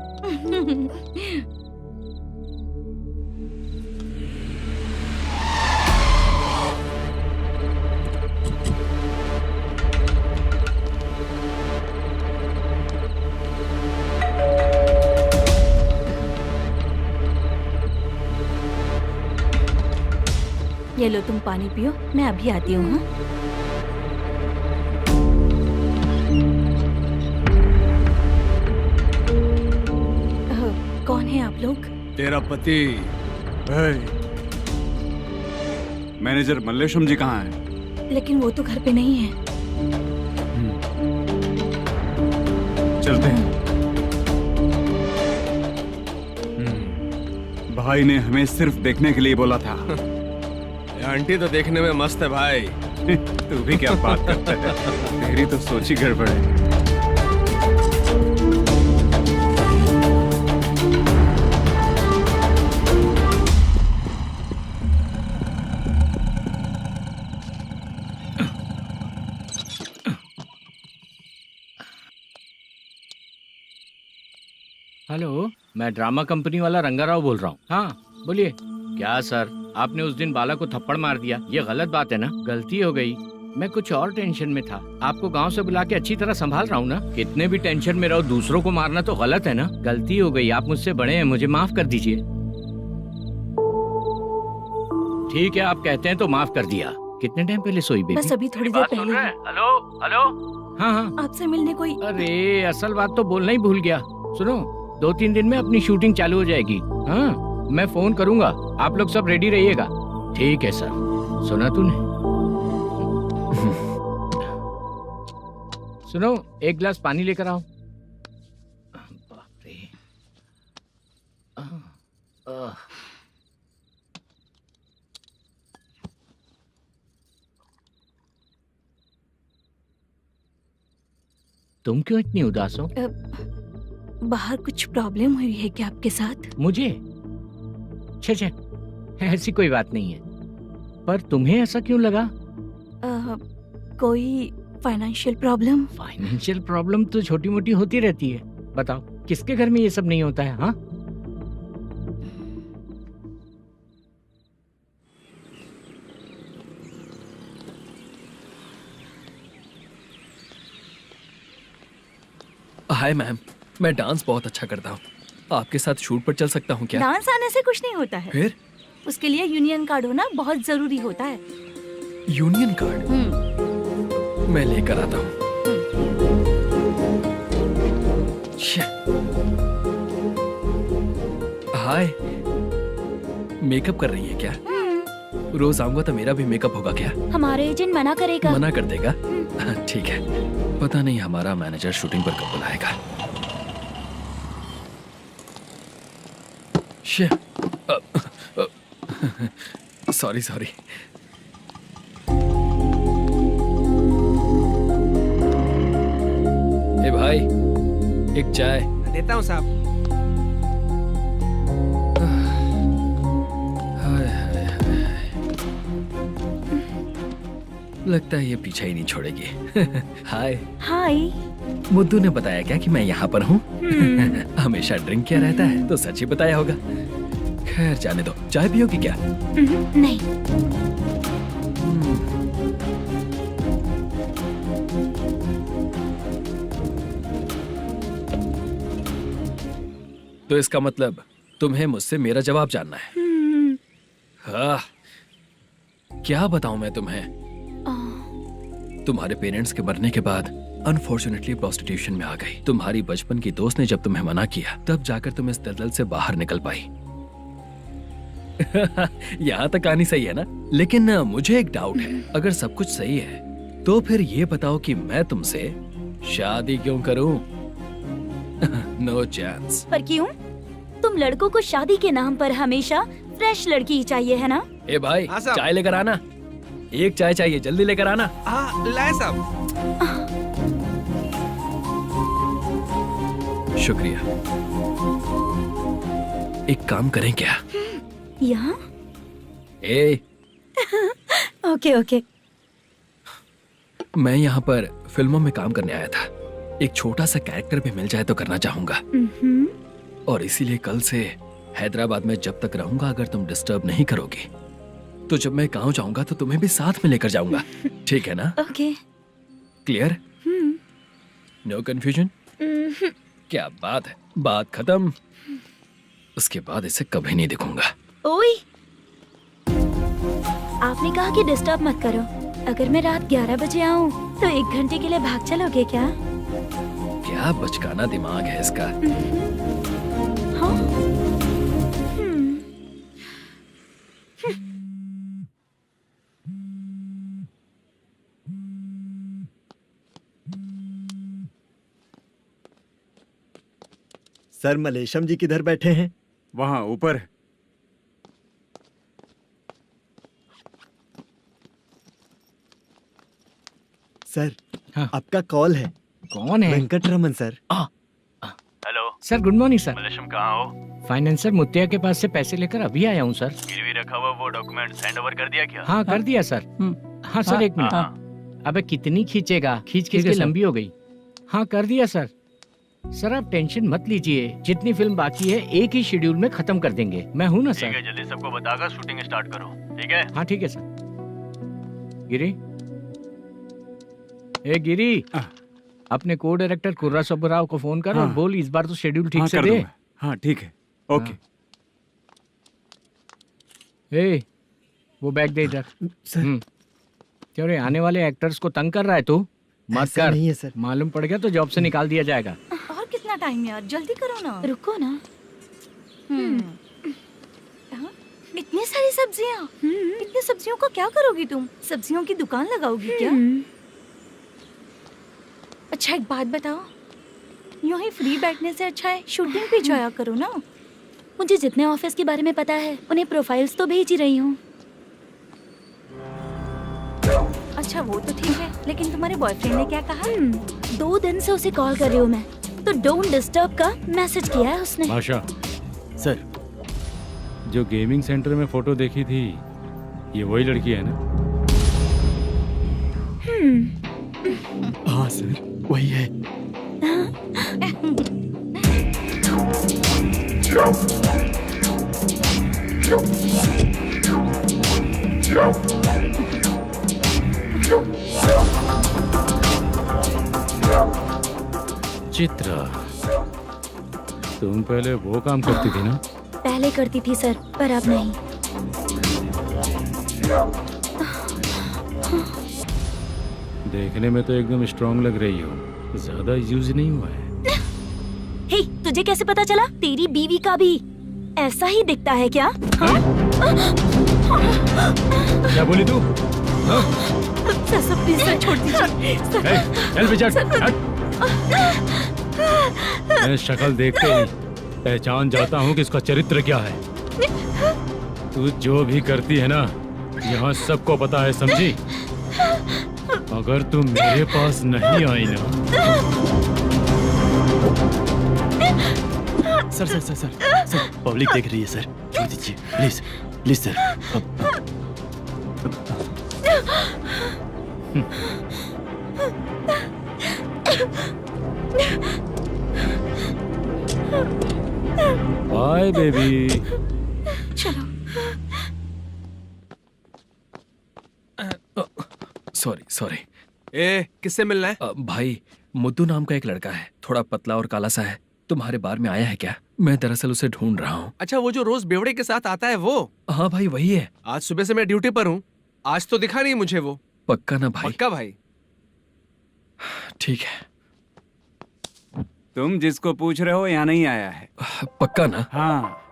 ये लो, तुम पानी पियो, मैं अभी आती हूँ। हाँ? कौन है आप लोग? तेरा पति। मैनेजर मल्लेशम जी कहाँ हैं? लेकिन वो तो घर पे नहीं है। चलते हैं। भाई ने हमें सिर्फ देखने के लिए बोला था। आंटी तो देखने में मस्त है भाई। तू भी क्या बात करता है? तेरी तो सोच ही गड़बड़ है। हेलो, मैं ड्रामा कंपनी वाला रंगाराव बोल रहा हूँ। हाँ बोलिए। क्या सर, आपने उस दिन बाला को थप्पड़ मार दिया, ये गलत बात है ना? गलती हो गई, मैं कुछ और टेंशन में था। आपको गांव से बुला के अच्छी तरह संभाल रहा हूँ ना। कितने भी टेंशन में रहो, दूसरों को मारना तो गलत है ना। गलती हो गई, आप मुझसे बड़े हैं, मुझे माफ कर दीजिए। ठीक है, आप कहते हैं तो माफ कर दिया। कितने टाइम पहले सोई बेबी? बस अभी थोड़ी देर पहले। Hello hello. हाँ हाँ, आपसे मिलने कोई। अरे असल बात तो बोलना ही भूल गया। सुनो, 2-3 दिन में अपनी शूटिंग चालू हो जाएगी। हाँ, मैं फोन करूंगा, आप लोग सब रेडी रहिएगा। ठीक है सर। सुना तूने? सुनो, एक गिलास पानी लेकर आओ। बाप रे। तुम क्यों इतनी उदास हो? बाहर कुछ प्रॉब्लम हुई है क्या आपके साथ? मुझे? छे, ऐसी कोई बात नहीं है। पर तुम्हें ऐसा क्यों लगा? कोई फाइनेंशियल प्रॉब्लम? फाइनेंशियल प्रॉब्लम तो छोटी मोटी होती रहती है। बताओ, किसके घर में ये सब नहीं होता है? हाँ, हाय मैम, मैं डांस बहुत अच्छा करता हूँ। आपके साथ शूट पर चल सकता हूँ क्या? डांस आने से कुछ नहीं होता है। फिर? उसके लिए यूनियन कार्ड होना बहुत जरूरी होता है। Union card? मैं लेकर आता हूँ। हाय, मेकअप कर रही है क्या? रोज आऊंगा तो मेरा भी मेकअप होगा क्या? हमारे एजेंट मना करेगा। मना कर देगा? ठीक है, पता नहीं हमारा मैनेजर शूटिंग पर कब बुलाएगा। Sorry sorry. ए भाई, एक चाय। देता हूँ साहब। लगता है ये पीछा ही नहीं छोड़ेगी। हाय। हाय। मुद्दू ने बताया क्या कि मैं यहाँ पर हूँ? हमेशा ड्रिंक किया रहता है तो सच ही बताया होगा। खैर जाने दो, चाय पियोगी क्या? नहीं। तो इसका मतलब तुम्हें मुझसे मेरा जवाब जानना है? हाँ, क्या बताऊं मैं तुम्हें? तुम्हारे पेरेंट्स के मरने के बाद अनफॉर्चुनेटली प्रोस्टिट्यूशन में आ गई। तुम्हारी बचपन की दोस्त ने जब तुम्हें मना किया तब जाकर तुम इस दलदल से बाहर निकल पाई। यहाँ तक कहानी सही है ना? लेकिन मुझे एक डाउट है, अगर सब कुछ सही है तो फिर ये बताओ कि मैं तुमसे शादी क्यों करूं? No chance. पर क्यों? तुम लड़कों को शादी के नाम पर हमेशा फ्रेश लड़की ही चाहिए, है ना? ए भाई, चाय लेकर आना। एक चाय चाहिए, जल्दी लेकर आना। हाँ, लाए साहब। शुक्रिया। एक काम करें क्या? यहाँ? ए, ओके ओके। मैं यहाँ पर फिल्मों में काम करने आया था। एक छोटा सा कैरेक्टर भी मिल जाए तो करना चाहूंगा। और इसीलिए कल से हैदराबाद में जब तक रहूंगा, अगर तुम डिस्टर्ब नहीं करोगी तो जब मैं गांव जाऊंगा तो तुम्हें भी साथ में लेकर जाऊंगा। ठीक है ना? ओके। क्लियर? No confusion? क्या बात है, बात खत्म। उसके बाद इसे कभी नहीं दिखूंगा। ओए, आपने कहा कि डिस्टर्ब मत करो। अगर मैं रात 11 बजे आऊँ तो 1 घंटे के लिए भाग चलोगे क्या? क्या बचकाना दिमाग है इसका। हाँ? सर, मलेशम जी किधर बैठे हैं? वहाँ ऊपर। सर, हाँ। आपका कॉल है। कौन है? Venkataraman sir. Hello sir, good morning sir. Malesham, कहाँ हो? फाइनेंसर मुत्तिया के पास से पैसे लेकर अभी आया हूँ सर। गिरवी रखा हुआ वो डॉक्यूमेंट हैंड ओवर कर दिया क्या? हाँ, कर दिया सर। हाँ सर, 1 मिनट। अबे कितनी खींचेगा, खींच खींच के लंबी हो गई। हाँ, कर दिया सर। सर आप टेंशन मत लीजिए, जितनी फिल्म बाकी है एक ही शेड्यूल में खत्म कर देंगे। मैं हूँ ना सर। ठीक है, जल्दी सबको बताकर शूटिंग स्टार्ट करो। ठीक है? हाँ ठीक है सर। गिरी, ए गिरी, अपने को डायरेक्टर कुर्रा सुब्बराव को फोन कर और बोल इस बार तो शेड्यूल ठीक से दे। हाँ ठीक है, ओके। ए, वो बैग दे इधर। सर। क्यों रे, आने वाले एक्टर्स को तंग कर रहा है तू? मत ऐसा कर। नहीं है सर। मालूम पड़ गया तो जॉब से निकाल दिया जाएगा। और कितना टाइम यार, जल्दी करो ना। रुको ना। हाँ? इतनी सारी सब्जियाँ। इतनी सब्जियों का क्या करोगी तुम? सब्जियों की दुकान लगाओगी क्या? अच्छा एक बात बताओ, यूं ही फ्री बैठने से अच्छा है शूटिंग पे जाया करो ना। मुझे जितने ऑफिस के बारे में पता है उन्हें प्रोफाइल्स तो भेज ही रही हूँ। अच्छा वो तो ठीक है, लेकिन तुम्हारे बॉयफ्रेंड ने क्या कहा? 2 दिन से उसे कॉल कर रही हूँ मैं, तो डोंट डिस्टर्ब का मैसेज किया है उसने। भाषा सर, जो गेमिंग सेंटर में फोटो देखी थी, ये वही लड़की है ना? हाँ सर, वही है। चित्रा, तुम पहले वो काम करती थी ना? पहले करती थी सर, पर अब नहीं। देखने में तो एकदम स्ट्रांग लग रही हो, ज्यादा यूज नहीं हुआ है। हे, तुझे कैसे पता चला? तेरी बीवी का भी ऐसा ही दिखता है क्या? हाँ? क्या बोली तू? सर प्लीज सर, छोड़ दीजिए सर। चल बेटा, मैं शक्ल देखते ही पहचान जाता हूँ कि इसका चरित्र क्या है। तू जो भी करती है ना, यहाँ सबको पता है, समझी? अगर तू मेरे पास नहीं आई ना। सर, पब्लिक देख रही है सर, छोड़ दीजिए please please sir. Bye baby. चलो। सॉरी। ए, किससे मिलना है? भाई, मुद्दू नाम का एक लड़का है, थोड़ा पतला और काला सा है। तुम्हारे बार में आया है क्या? मैं दरअसल उसे ढूंढ रहा हूँ। अच्छा, वो जो रोज बेवड़े के साथ आता है वो? हाँ भाई, वही है। आज सुबह से मैं ड्यूटी पर हूँ, आज तो दिखा नहीं मुझे वो। पक्का ना भाई? पक्का भाई। ठीक है। तुम जिसको पूछ रहे हो यहाँ नहीं आया है? पक्का ना? हाँ।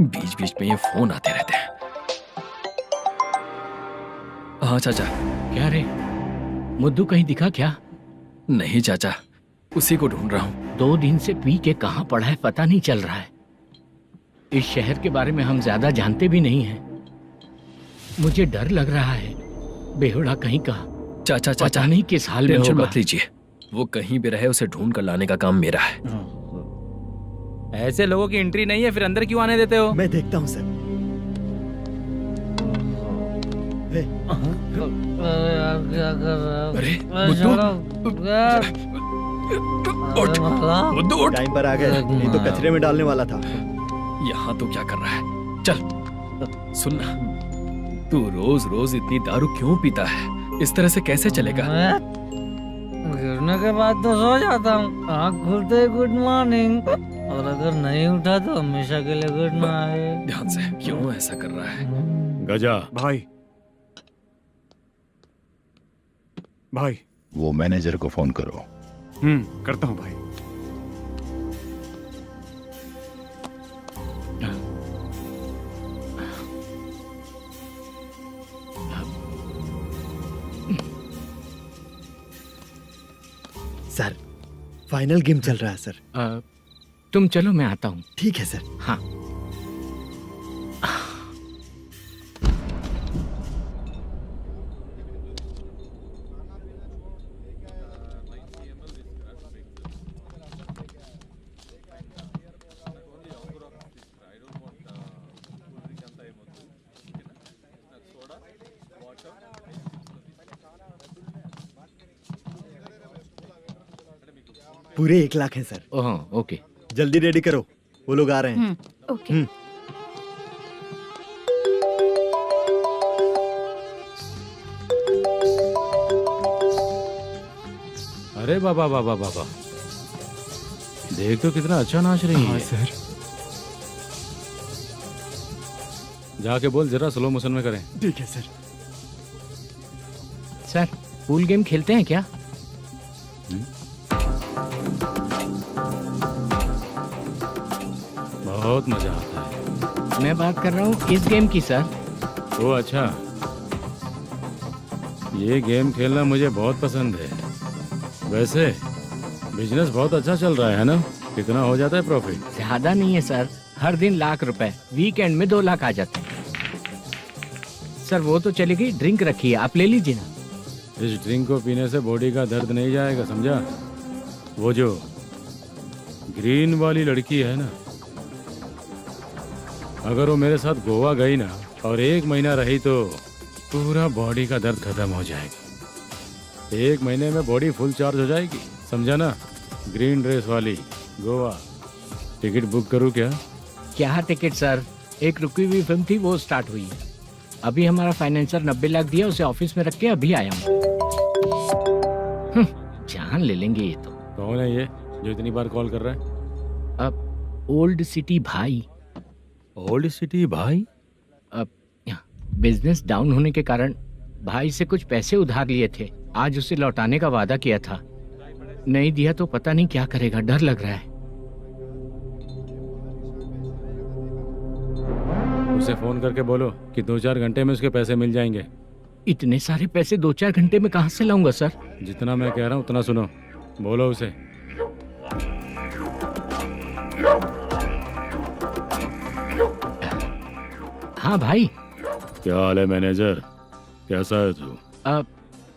बीच बीच में ये फोन आते रहते हैं। हाँ चाचा। क्या रे, मुद्दू कहीं दिखा क्या? नहीं चाचा, उसी को ढूंढ रहा हूँ। 2 दिन से पी के कहाँ पड़ा है पता नहीं चल रहा है। इस शहर के बारे में हम ज्यादा जानते भी नहीं हैं। मुझे डर लग रहा है, बेहुड़ा कहीं का। चाचा पता नहीं किस हाल में टेंशन होगा। मत लीजिए, वो कहीं भी रहे उसे ढूंढ कर लाने का काम मेरा है। ऐसे लोगों की एंट्री नहीं है, फिर अंदर क्यों आने देते हो? मैं देखता हूँ सर। अरे मुद्दू उठ। टाइम पर आ गए, नहीं तो कचरे में डालने वाला था। यहाँ तो क्या कर रहा है? चल सुनना, तू रोज रोज इतनी दारू क्यों पीता है? इस तरह से कैसे चलेगा? गिरने के बाद तो सो जाता हूँ, आँख खुलते ही गुड मॉर्निंग, और अगर नहीं उठा तो हमेशा के लिए गुड नाइट। ध्यान से, क्यों ऐसा कर रहा है? गजा भाई, वो मैनेजर को फोन करो। करता हूँ भाई। सर, फाइनल गेम चल रहा है सर। तुम चलो, मैं आता हूँ। ठीक है सर। हाँ। पूरे 1 लाख हैं सर। ओह, ओके। जल्दी रेडी करो, वो लोग आ रहे हैं। ओके। अरे बाबा बाबा बाबा, देख तो कितना अच्छा नाच रही है। सर। जाके बोल जरा स्लो मोशन में करें। ठीक है सर। सर, पूल गेम खेलते हैं क्या? बहुत मजा आता है। मैं बात कर रहा हूँ इस गेम की सर। ओ अच्छा, ये गेम खेलना मुझे बहुत पसंद है। वैसे बिजनेस बहुत अच्छा चल रहा है ना? कितना हो जाता है प्रॉफिट? ज्यादा नहीं है सर, हर दिन लाख रुपए, वीकेंड में 2 लाख आ जाते हैं। सर वो तो चलेगी, ड्रिंक रखी है, आप ले लीजिए ना। इस ड्रिंक को पीने से बॉडी का दर्द नहीं जाएगा, समझा? वो जो ग्रीन वाली लड़की है ना, अगर वो मेरे साथ गोवा गई ना और 1 महीना रही तो पूरा बॉडी का दर्द खत्म हो जाएगा। 1 महीने में बॉडी फुल चार्ज हो जाएगी, समझा ना? ग्रीन ड्रेस वाली गोवा। टिकट बुक करूँ क्या? क्या टिकट सर, एक रुकी हुई फिल्म थी, वो स्टार्ट हुई है। अभी हमारा फाइनेंसर 90 लाख दिया, उसे ऑफिस में रख के अभी आया हूँ। जान ले लेंगे ये तो। कौन है ये? जो इतनी बार कॉल कर रहा है? अब ओल्ड सिटी भाई। ओल्ड सिटी भाई? अब बिजनेस डाउन होने के कारण भाई से कुछ पैसे उधार लिए थे। आज उसे लौटाने का वादा किया था, नहीं दिया तो पता नहीं क्या करेगा, डर लग रहा है। उसे फोन करके बोलो कि 2-4 घंटे में उसके पैसे मिल जाएंगे। इतने सारे पैसे 2-4 घंटे में कहाँ से लाऊंगा सर? जितना मैं कह रहा हूँ उतना सुनो, बोलो उसे। हाँ भाई। क्या हाल है मैनेजर, कैसा है तू?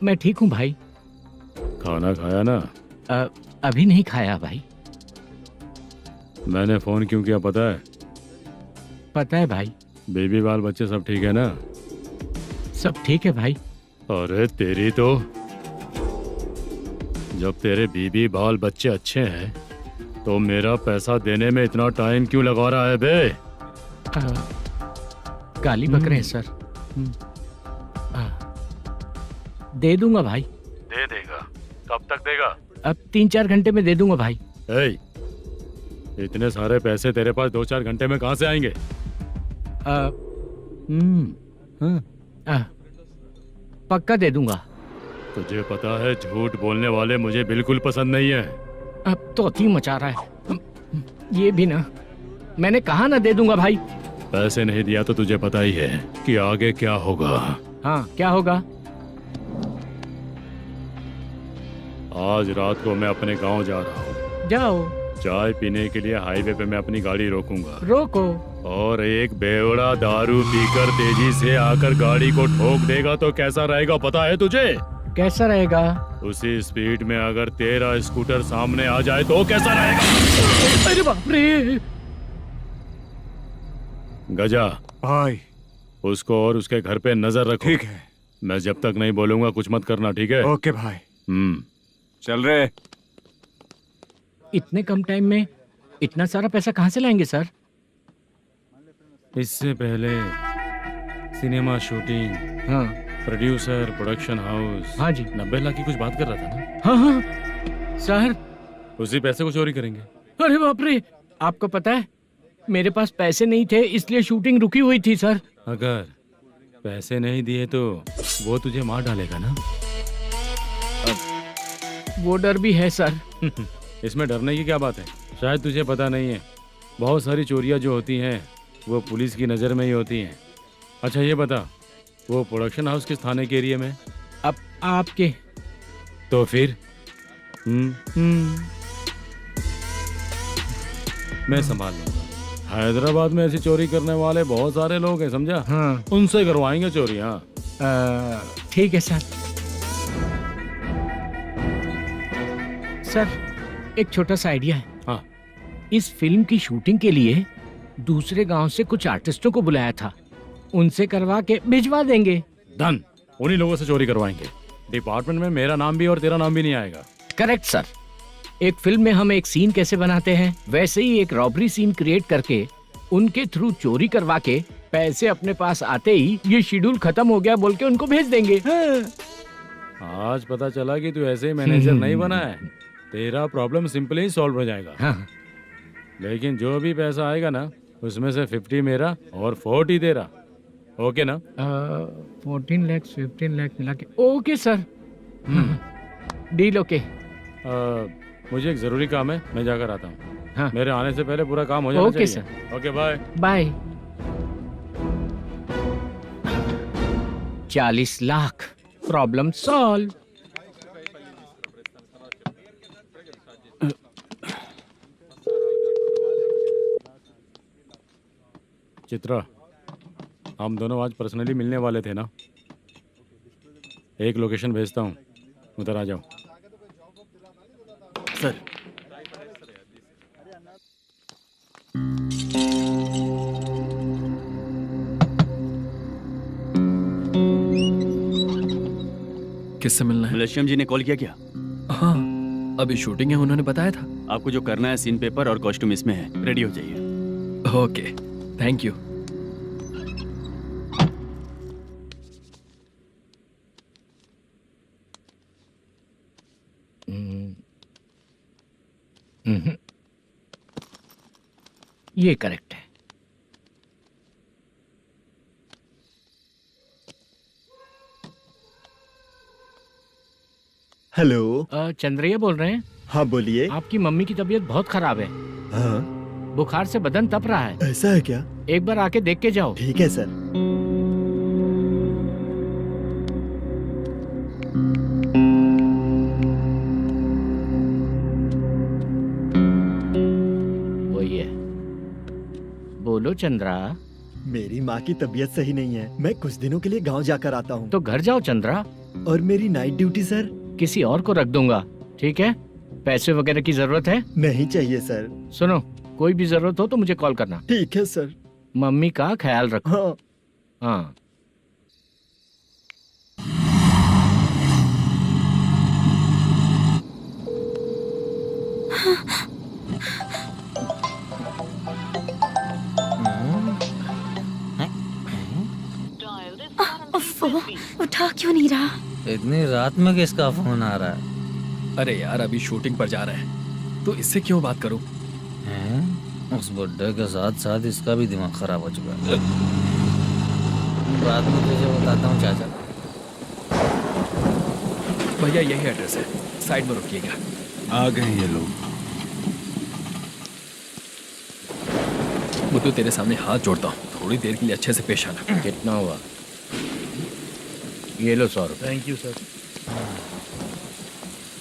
मैं ठीक हूँ भाई। खाना खाया ना? अभी नहीं खाया भाई। मैंने फोन क्यों किया पता है? पता है भाई। बेबी बाल बच्चे सब ठीक है ना? सब ठीक है भाई। अरे तेरी तो, जब तेरे बीबी बाल बच्चे अच्छे हैं तो मेरा पैसा देने में इतना टाइम क्यों लगा रहा है बे? गाली बक रहे हैं सर। दे दूंगा भाई। दे देगा? कब तक देगा? अब 3-4 घंटे में दे दूंगा भाई। इतने सारे पैसे तेरे पास 2-4 घंटे में कहाँ से आएंगे? पक्का दे दूंगा। तुझे पता है झूठ बोलने वाले मुझे बिल्कुल पसंद नहीं है। अब तो अति मचा रहा है ये भी ना। मैंने कहा ना दे दूंगा भाई। पैसे नहीं दिया तो तुझे पता ही है कि आगे क्या होगा। हाँ क्या होगा? आज रात को मैं अपने गांव जा रहा हूँ। जाओ। चाय पीने के लिए हाईवे पे मैं अपनी गाड़ी रोकूंगा। रोको। और एक बेवड़ा दारू पीकर तेजी से आकर गाड़ी को ठोक देगा तो कैसा रहेगा पता है तुझे? कैसा रहेगा? उसी स्पीड में अगर तेरा स्कूटर सामने आ जाए तो कैसा रहेगा? अरे बाप रे। गजा भाई, उसको और उसके घर पे नजर रखो। ठीक है। मैं जब तक नहीं बोलूंगा कुछ मत करना, ठीक है? ओके भाई। चल रहे। इतने कम टाइम में इतना सारा पैसा कहाँ से लाएंगे सर? इससे पहले सिनेमा शूटिंग, हाँ, प्रोड्यूसर, प्रोडक्शन हाउस। हाँ जी। 90 लाख की कुछ बात कर रहा था ना? हाँ हाँ सर। उसी पैसे को चोरी करेंगे। अरे बाप रे, आपको पता है मेरे पास पैसे नहीं थे इसलिए शूटिंग रुकी हुई थी सर। अगर पैसे नहीं दिए तो वो तुझे मार डालेगा ना? वो डर भी है सर। इसमें डरने की क्या बात है? शायद तुझे पता नहीं है, बहुत सारी चोरियां जो होती हैं वो पुलिस की नज़र में ही होती हैं। अच्छा ये बता, वो प्रोडक्शन हाउस किस थाने के एरिया में? अब आपके। तो फिर मैं संभाल लूंगा। हैदराबाद में ऐसी चोरी करने वाले बहुत सारे लोग हैं, समझा? हाँ। उनसे करवाएंगे चोरी। हाँ ठीक है सर। सर एक छोटा सा आइडिया है। हाँ। इस फिल्म की शूटिंग के लिए दूसरे गांव से कुछ आर्टिस्टों को बुलाया था, उनसे करवा के भिजवा देंगे। डन, उन्हीं लोगों से चोरी करवाएंगे। डिपार्टमेंट में मेरा नाम भी और तेरा नाम भी नहीं आएगा। Correct sir. एक फिल्म में हम एक सीन कैसे बनाते हैं वैसे ही एक रॉबरी सीन क्रिएट करके उनके थ्रू चोरी करवा के पैसे अपने पास आते ही ये शेड्यूल खत्म हो गया बोल के उनको भेज देंगे। आज पता चला कि तू ऐसे ही मैनेजर नहीं बना है। तेरा प्रॉब्लम सिंपली ही सॉल्व हो जाएगा। हाँ। लेकिन जो भी पैसा आएगा ना उसमें से 50 मेरा और 40 तेरा। ओके ना? 14 लाख 15 लाख मिला के। Okay sir. Deal okay. मुझे एक जरूरी काम है, मैं जाकर आता हूँ। हाँ। मेरे आने से पहले पूरा काम हो जाना ओके चाहिए। Sir. Okay bye. Bye. 40 lakh, problem solve. Chitra, हम दोनों आज पर्सनली मिलने वाले थे ना? एक लोकेशन भेजता हूँ, उधर आ जाओ। सर। किससे मिलना है? मलेशियम जी ने कॉल किया क्या? हाँ, अभी शूटिंग है, उन्होंने बताया था। आपको जो करना है सीन पेपर और कॉस्ट्यूम इसमें है, रेडी हो जाइए। Okay, thank you. ये करेक्ट है। हेलो। चंद्रैया बोल रहे हैं? हाँ बोलिए। आपकी मम्मी की तबीयत बहुत खराब है। हाँ। बुखार से बदन तप रहा है। ऐसा है क्या? एक बार आके देख के जाओ। ठीक है सर। वही है। बोलो चंद्रा। मेरी माँ की तबीयत सही नहीं है, मैं कुछ दिनों के लिए गांव जाकर आता हूँ। तो घर जाओ चंद्रा। और मेरी नाइट ड्यूटी सर? किसी और को रख दूंगा, ठीक है? पैसे वगैरह की जरूरत है? नहीं चाहिए सर। सुनो, कोई भी जरूरत हो तो मुझे कॉल करना। ठीक है सर। मम्मी का ख्याल रखो। हाँ। हाँ। उठा क्यों नहीं रहा? इतनी रात में किसका फोन आ रहा है? अरे यार अभी शूटिंग पर जा रहे हैं, तो इससे क्यों बात करूं? उस बुड्ढे के साथ साथ इसका भी दिमाग खराब हो चुका है। रात में तुझे बताता हूँ चाचा। भैया यही एड्रेस है, साइड में रुकिएगा। आ गए ये लोग। बुद्धू तेरे सामने हाथ जोड़ता हूँ, थोड़ी देर के लिए अच्छे से पेश आना। कितना हुआ? ये लो 100 रुपए। Thank you sir.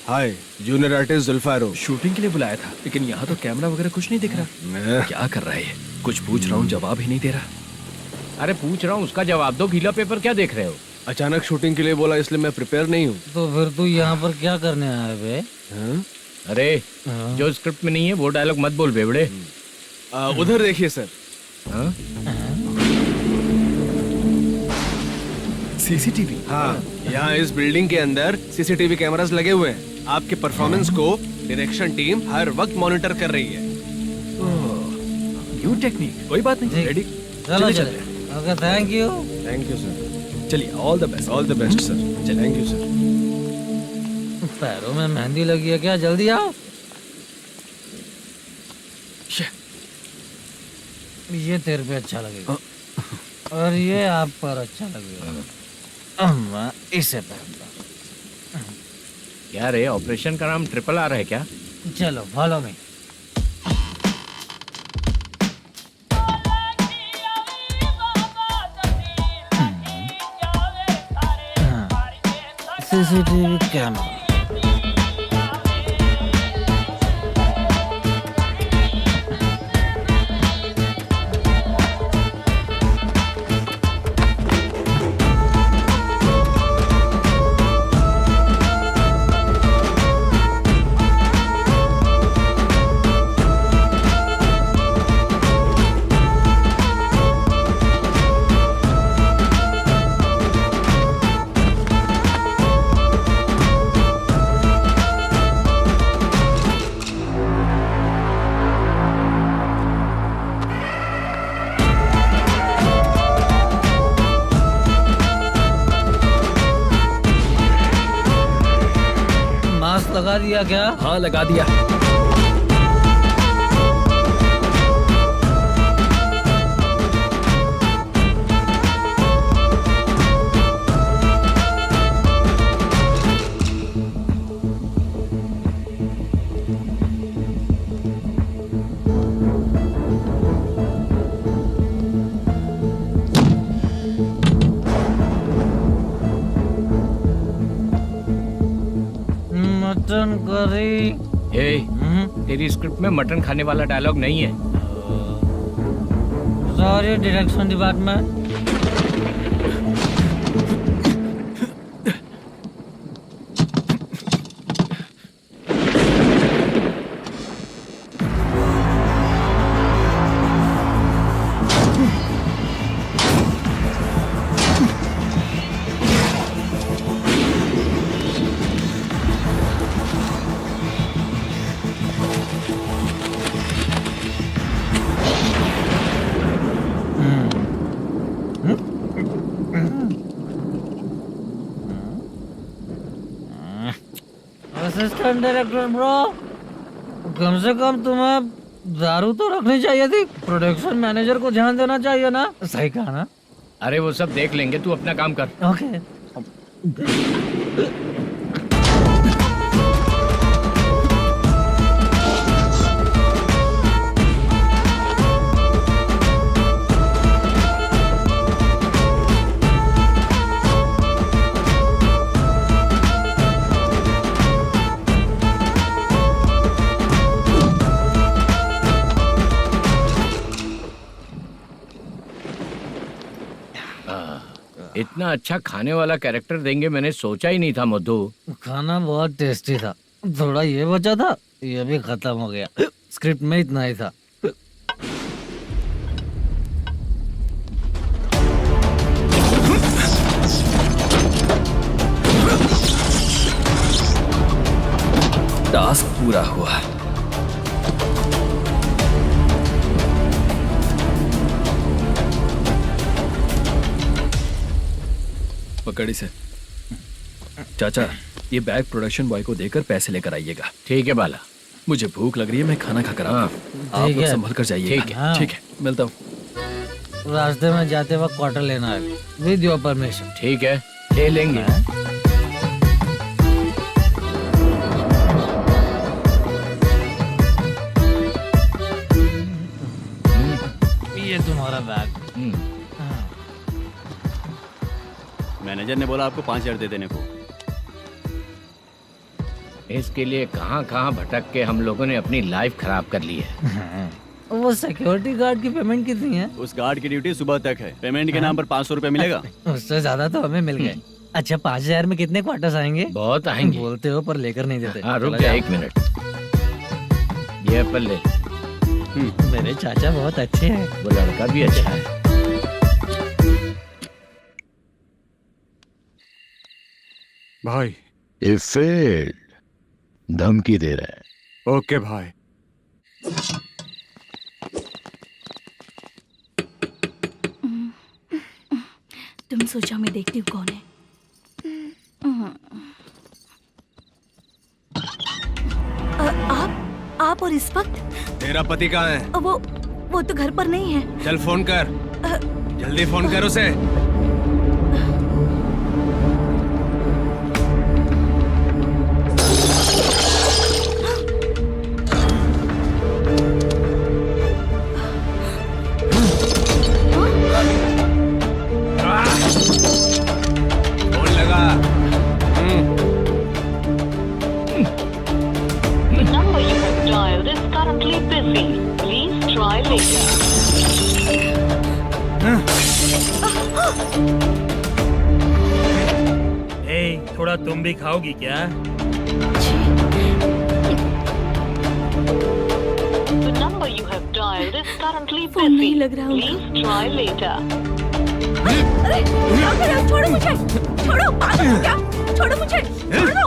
Hi, junior artist जुल्फारो। शूटिंग के लिए बुलाया था, लेकिन यहाँ तो कैमरा वगैरह कुछ नहीं दिख रहा। क्या कर रहा है ये? कुछ पूछ रहा हूँ, जवाब ही नहीं दे रहा। अरे पूछ रहा हूँ, उसका जवाब दो। गीला पेपर क्या देख रहे हो? अचानक शूटिंग के लिए बोला, इसलिए मैं प्रिपेयर नहीं हूँ। तो फिर तू यहाँ पर क्या करने आया बे? अरे जो स्क्रिप्ट में नहीं है वो डायलॉग मत बोल बेवड़े। उधर देखिए सर। सीसीटीवी? हाँ, यहाँ इस बिल्डिंग के अंदर सीसीटीवी कैमरास लगे हुए हैं। आपके परफॉर्मेंस को डायरेक्शन टीम हर वक्त मॉनिटर कर रही है। न्यू टेक्निक, कोई बात नहीं। रेडी? चलो चले। Okay, thank you. Thank you sir. चलिए, all the best. All the best sir. Thank you sir. पैरों में मेहंदी लगी है क्या? जल्दी आओ। ये तेरे पे अच्छा लगेगा और ये आप पर अच्छा लगेगा। मैं इसे पहनता। क्या रे, ऑपरेशन का नाम ट्रिपल आर है क्या? चलो फॉलो मी। CCTV camera. लगा दिया क्या? हाँ लगा दिया। Mutton curry. तेरी स्क्रिप्ट में मटन खाने वाला डायलॉग नहीं है। Sorry direction department. Assistant director bro, कम से कम तुम्हें दारू तो रखनी चाहिए थी। प्रोडक्शन मैनेजर को ध्यान देना चाहिए ना। सही कहा ना? अरे वो सब देख लेंगे, तू अपना काम कर। ओके। इतना अच्छा खाने वाला कैरेक्टर देंगे मैंने सोचा ही नहीं था मधु। खाना बहुत टेस्टी था। थोड़ा ये बचा था, ये भी खत्म हो गया। स्क्रिप्ट में इतना ही था। टास्क पूरा हुआ। पकड़ी से चाचा, ये बैग प्रोडक्शन बॉय को देकर पैसे लेकर आइएगा। ठीक है बाला। मुझे भूख लग रही है, मैं खाना खाकर आता हूँ। आप लोग संभल कर जाइए। ठीक है। ठीक है, मिलता हूँ। रास्ते में जाते वक्त क्वार्टर लेना है, विद योर परमिशन। ठीक है, ले लेंगे। ये तुम्हारा बैग। मैनेजर ने बोला आपको 5,000 दे देने को। इसके लिए कहाँ कहाँ भटक के हम लोगों ने अपनी लाइफ खराब कर ली है। वो सिक्योरिटी गार्ड की पेमेंट कितनी है? उस गार्ड की ड्यूटी सुबह तक है। पेमेंट के नाम पर 500 रुपए मिलेगा। उससे ज्यादा तो हमें मिल गए। अच्छा, 5,000 में कितने क्वार्टर्स आएंगे? बहुत आएंगे। बोलते हो पर लेकर नहीं देते। हाँ, रुक जा 1 मिनट। ये एप्पल ले। मेरे चाचा बहुत अच्छे हैं। वो लड़का भी अच्छा है। भाई ये फेल्ड धमकी दे रहा है। ओके भाई। तुम सोचो मैं देखती हूँ कौन है। आप और इस वक्त? तेरा पति कहाँ है? वो तो घर पर नहीं है। चल फोन कर, जल्दी फोन कर उसे। फोन लगा। number you have dialed is currently busy. Please try later. थोड़ा तुम भी खाओगी क्या? The number you have dialed is currently busy. Please try later. अरे क्या कर रहे हो? छोड़ो मुझे, छोड़ो, पागल हो क्या? छोड़ो मुझे, छोड़ो।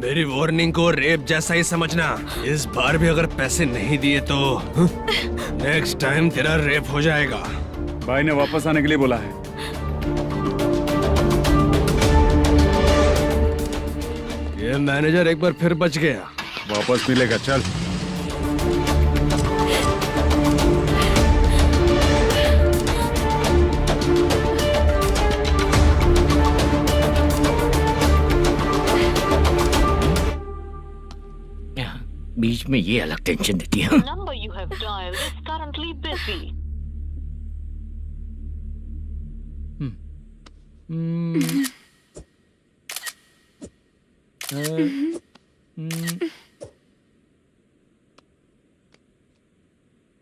मेरी वार्निंग को रेप जैसा ही समझना। इस बार भी अगर पैसे नहीं दिए तो नेक्स्ट टाइम तेरा रेप हो जाएगा। भाई ने वापस आने के लिए बोला है। ये मैनेजर एक बार फिर बच गया। वापस मिलेगा, चल। बीच में ये अलग टेंशन देती है। The number you have dialed is currently busy.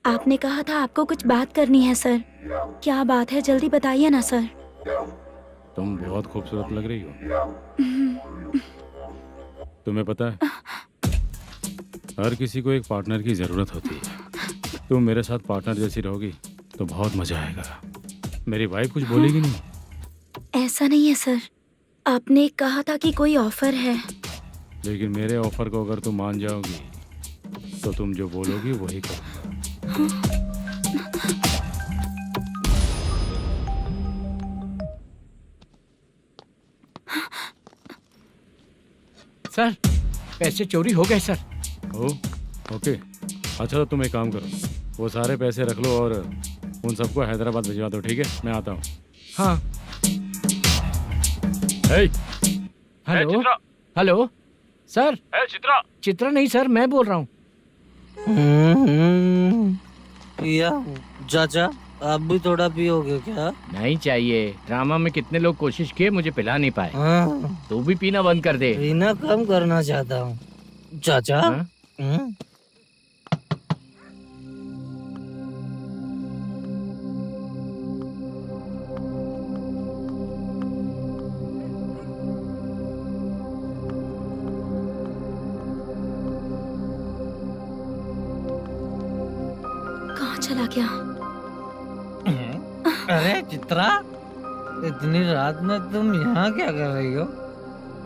आपने कहा था आपको कुछ बात करनी है सर। क्या बात है, जल्दी बताइए ना सर। तुम बहुत खूबसूरत लग रही हो। तुम्हें पता है, हर किसी को एक पार्टनर की जरूरत होती है। तुम मेरे साथ पार्टनर जैसी रहोगी तो बहुत मजा आएगा। मेरी वाइफ कुछ बोलेगी नहीं? ऐसा नहीं है सर, आपने कहा था कि कोई ऑफर है। लेकिन मेरे ऑफर को अगर तुम मान जाओगी तो तुम जो बोलोगी वही करूँगा। सर, पैसे चोरी हो गए सर। ओके, अच्छा तो तुम एक काम करो, वो सारे पैसे रख लो और उन सबको हैदराबाद भिजवा दो, ठीक है? मैं आता हूँ। हाँ। Hello hello sir. Chitra. Chitra नहीं सर, मैं बोल रहा हूँ। या चाचा आप भी थोड़ा पियोगे क्या? नहीं चाहिए, ड्रामा में कितने लोग कोशिश किए, मुझे पिला नहीं पाए। तू भी पीना बंद कर दे। पीना कम करना चाहता हूँ चाचा। कहाँ चला गया? अरे चित्रा, इतनी रात में तुम यहाँ क्या कर रही हो?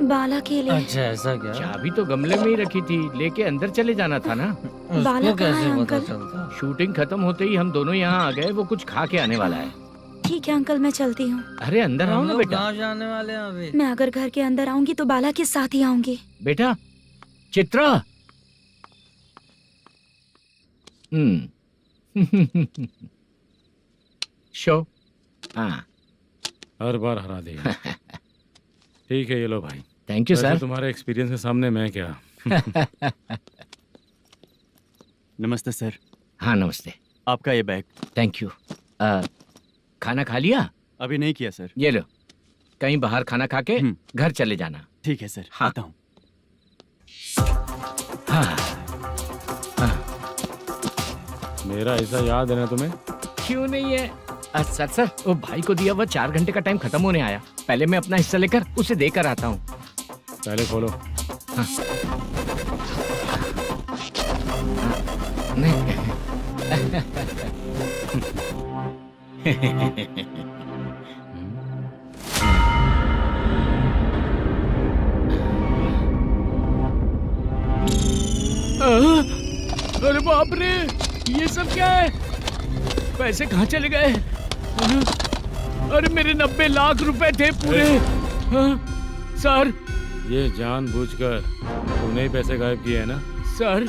बाला के लिए। अच्छा ऐसा क्या? चाबी तो गमले में ही रखी थी, लेके अंदर चले जाना था ना। बाला उसको कहाँ है कैसे पता अंकल? चलता? शूटिंग खत्म होते ही हम दोनों यहाँ आ गए, वो कुछ खा के आने वाला है। ठीक है अंकल, मैं चलती हूँ। अरे अंदर आओ हम ना लोग बेटा। कहाँ जाने वाले हैं अभी? मैं अगर घर के अंदर आऊंगी तो बाला के साथ ही आऊंगी। बेटा चित्रा। शो। हाँ हर बार हरा देगा। ठीक है, ये लो भाई। Thank you sir. तुम्हारे एक्सपीरियंस के सामने मैं क्या। नमस्ते सर। हाँ नमस्ते। आपका ये बैग। Thank you. खाना खा लिया? अभी नहीं किया सर। ये लो, कहीं बाहर खाना खा के घर चले जाना। ठीक है सर। हाँ। आता हूँ। हाँ। मेरा ऐसा याद है ना तुम्हें? क्यों नहीं है सर, वो भाई को दिया हुआ 4 घंटे का टाइम खत्म होने आया। पहले मैं अपना हिस्सा लेकर उसे देकर आता हूँ। पहले खोलो। हाँ। अरे बाप रे, ये सब क्या है? पैसे कहाँ चले गए? अरे मेरे 90 लाख रुपए थे पूरे। सर ये जानबूझकर तूने ही पैसे गायब किए हैं ना? सर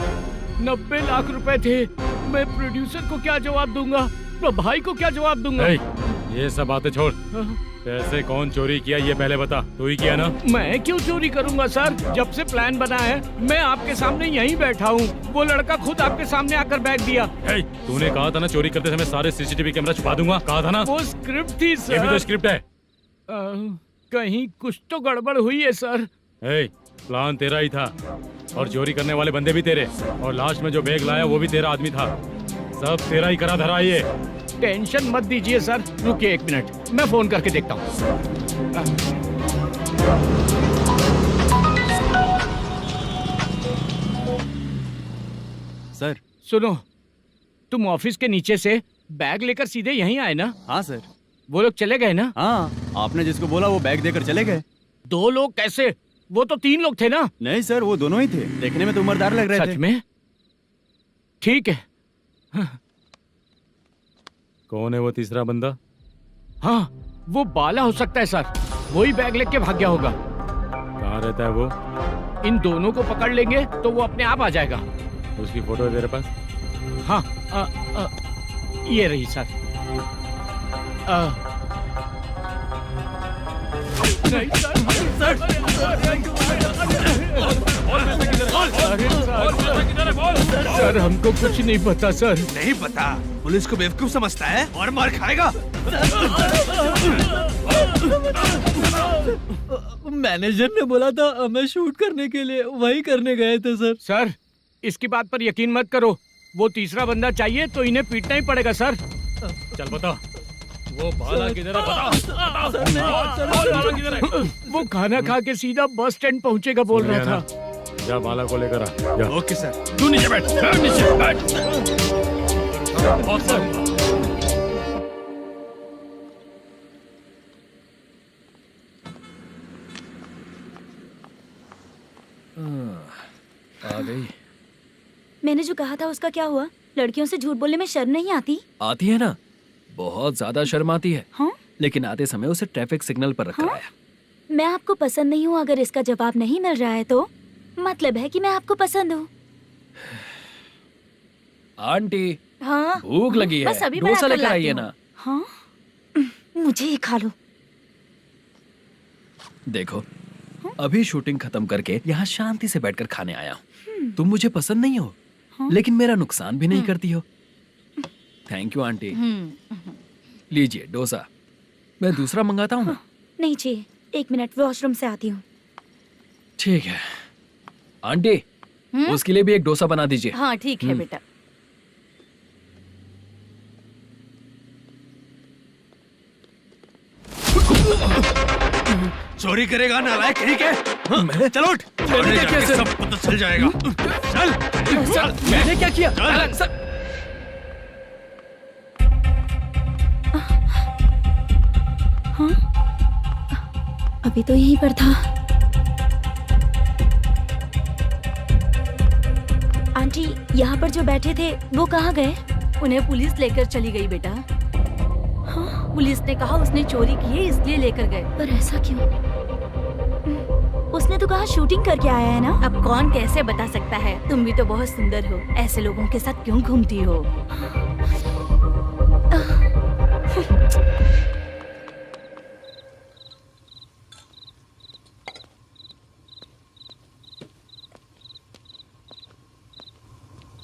90 लाख रुपए थे। मैं प्रोड्यूसर को क्या जवाब दूंगा, तो भाई को क्या जवाब दूंगा? ये सब बातें छोड़, पैसे कौन चोरी किया ये पहले बता। तू ही किया ना? मैं क्यों चोरी करूंगा सर? जब से प्लान बना है मैं आपके सामने यहीं बैठा हूँ। वो लड़का खुद आपके सामने आकर बैग दिया। तूने कहा था ना चोरी करते समय सारे सीसीटीवी कैमरा छुपा दूंगा, कहा था ना? वो स्क्रिप्ट थी सर। ये भी तो स्क्रिप्ट है। कहीं कुछ तो गड़बड़ हुई है सर। प्लान तेरा ही था और चोरी करने वाले बंदे भी तेरे, और लास्ट में जो बैग लाया वो भी तेरा आदमी था। सब तेरा ही करा धरा ये। टेंशन मत दीजिए सर, रुकिए 1 मिनट, मैं फोन करके देखता हूँ। सर सुनो, तुम ऑफिस के नीचे से बैग लेकर सीधे यहीं आए ना? हाँ सर। वो लोग चले गए ना? हाँ, आपने जिसको बोला वो बैग देकर चले गए। 2 लोग कैसे? वो तो 3 लोग थे ना? नहीं सर, वो दोनों ही थे। देखने में तो उम्रदार लग रहे थे। सच में? ठीक है। कौन है वो तीसरा बंदा? हाँ, वो बाला हो सकता है सर। वही बैग लेके भाग गया होगा। कहाँ रहता है वो? इन दोनों को पकड़ लेंगे तो वो अपने आप आ जाएगा। उसकी फोटो है तेरे पास? हाँ, ये रही सर। नहीं सर, हमको कुछ नहीं पता सर। नहीं पता? पुलिस को बेवकूफ समझता है और मार खाएगा। मैनेजर ने बोला था हमें शूट करने के लिए, वही करने गए थे सर। सर इसकी बात पर यकीन मत करो, वो तीसरा बंदा चाहिए तो इन्हें पीटना ही पड़ेगा सर। चल बता, वो बाला किधर है? बता। वो खाना खा के सीधा बस स्टैंड पहुंचेगा बोल रहा था। जा बाला को लेकर आ। जा। Okay sir. तू नीचे बैठ। नीचे बैठ। आ गई। मैंने जो कहा था उसका क्या हुआ? लड़कियों से झूठ बोलने में शर्म नहीं आती? आती है ना, बहुत ज्यादा शर्म आती है। हाँ? लेकिन आते समय उसे ट्रैफिक सिग्नल पर रखा हाँ? है। मैं आपको पसंद नहीं हूँ, अगर इसका जवाब नहीं मिल रहा है तो मतलब है कि मैं आपको पसंद हूँ। आंटी हाँ भूख लगी है, बस अभी डोसा बनाकर लेकर लाती आइए हूँ। ना। हाँ मुझे ही खा लो। देखो अभी शूटिंग खत्म करके यहाँ शांति से बैठकर खाने आया हूँ। तुम मुझे पसंद नहीं हो, लेकिन मेरा नुकसान भी नहीं करती हो। Thank you aunty. लीजिए डोसा। मैं दूसरा मंगाता हूँ ना। नहीं चाहिए, 1 मिनट वॉशरूम से आती हूँ। ठीक है आंटी, उसके लिए भी एक डोसा बना दीजिए। हाँ ठीक है बेटा। चोरी करेगा नालायक कहीं के? हाँ, चलो उठ। मैंने क्या किया? सब पता चल जाएगा। चल सर, मैंने क्या किया? सर, हाँ अभी तो यहीं पर था। आंटी यहाँ पर जो बैठे थे वो कहाँ गए? उन्हें पुलिस लेकर चली गई बेटा। हाँ पुलिस ने कहा उसने चोरी की है इसलिए लेकर गए। पर ऐसा क्यों? उसने तो कहा शूटिंग करके आया है ना। अब कौन कैसे बता सकता है? तुम भी तो बहुत सुंदर हो, ऐसे लोगों के साथ क्यों घूमती हो?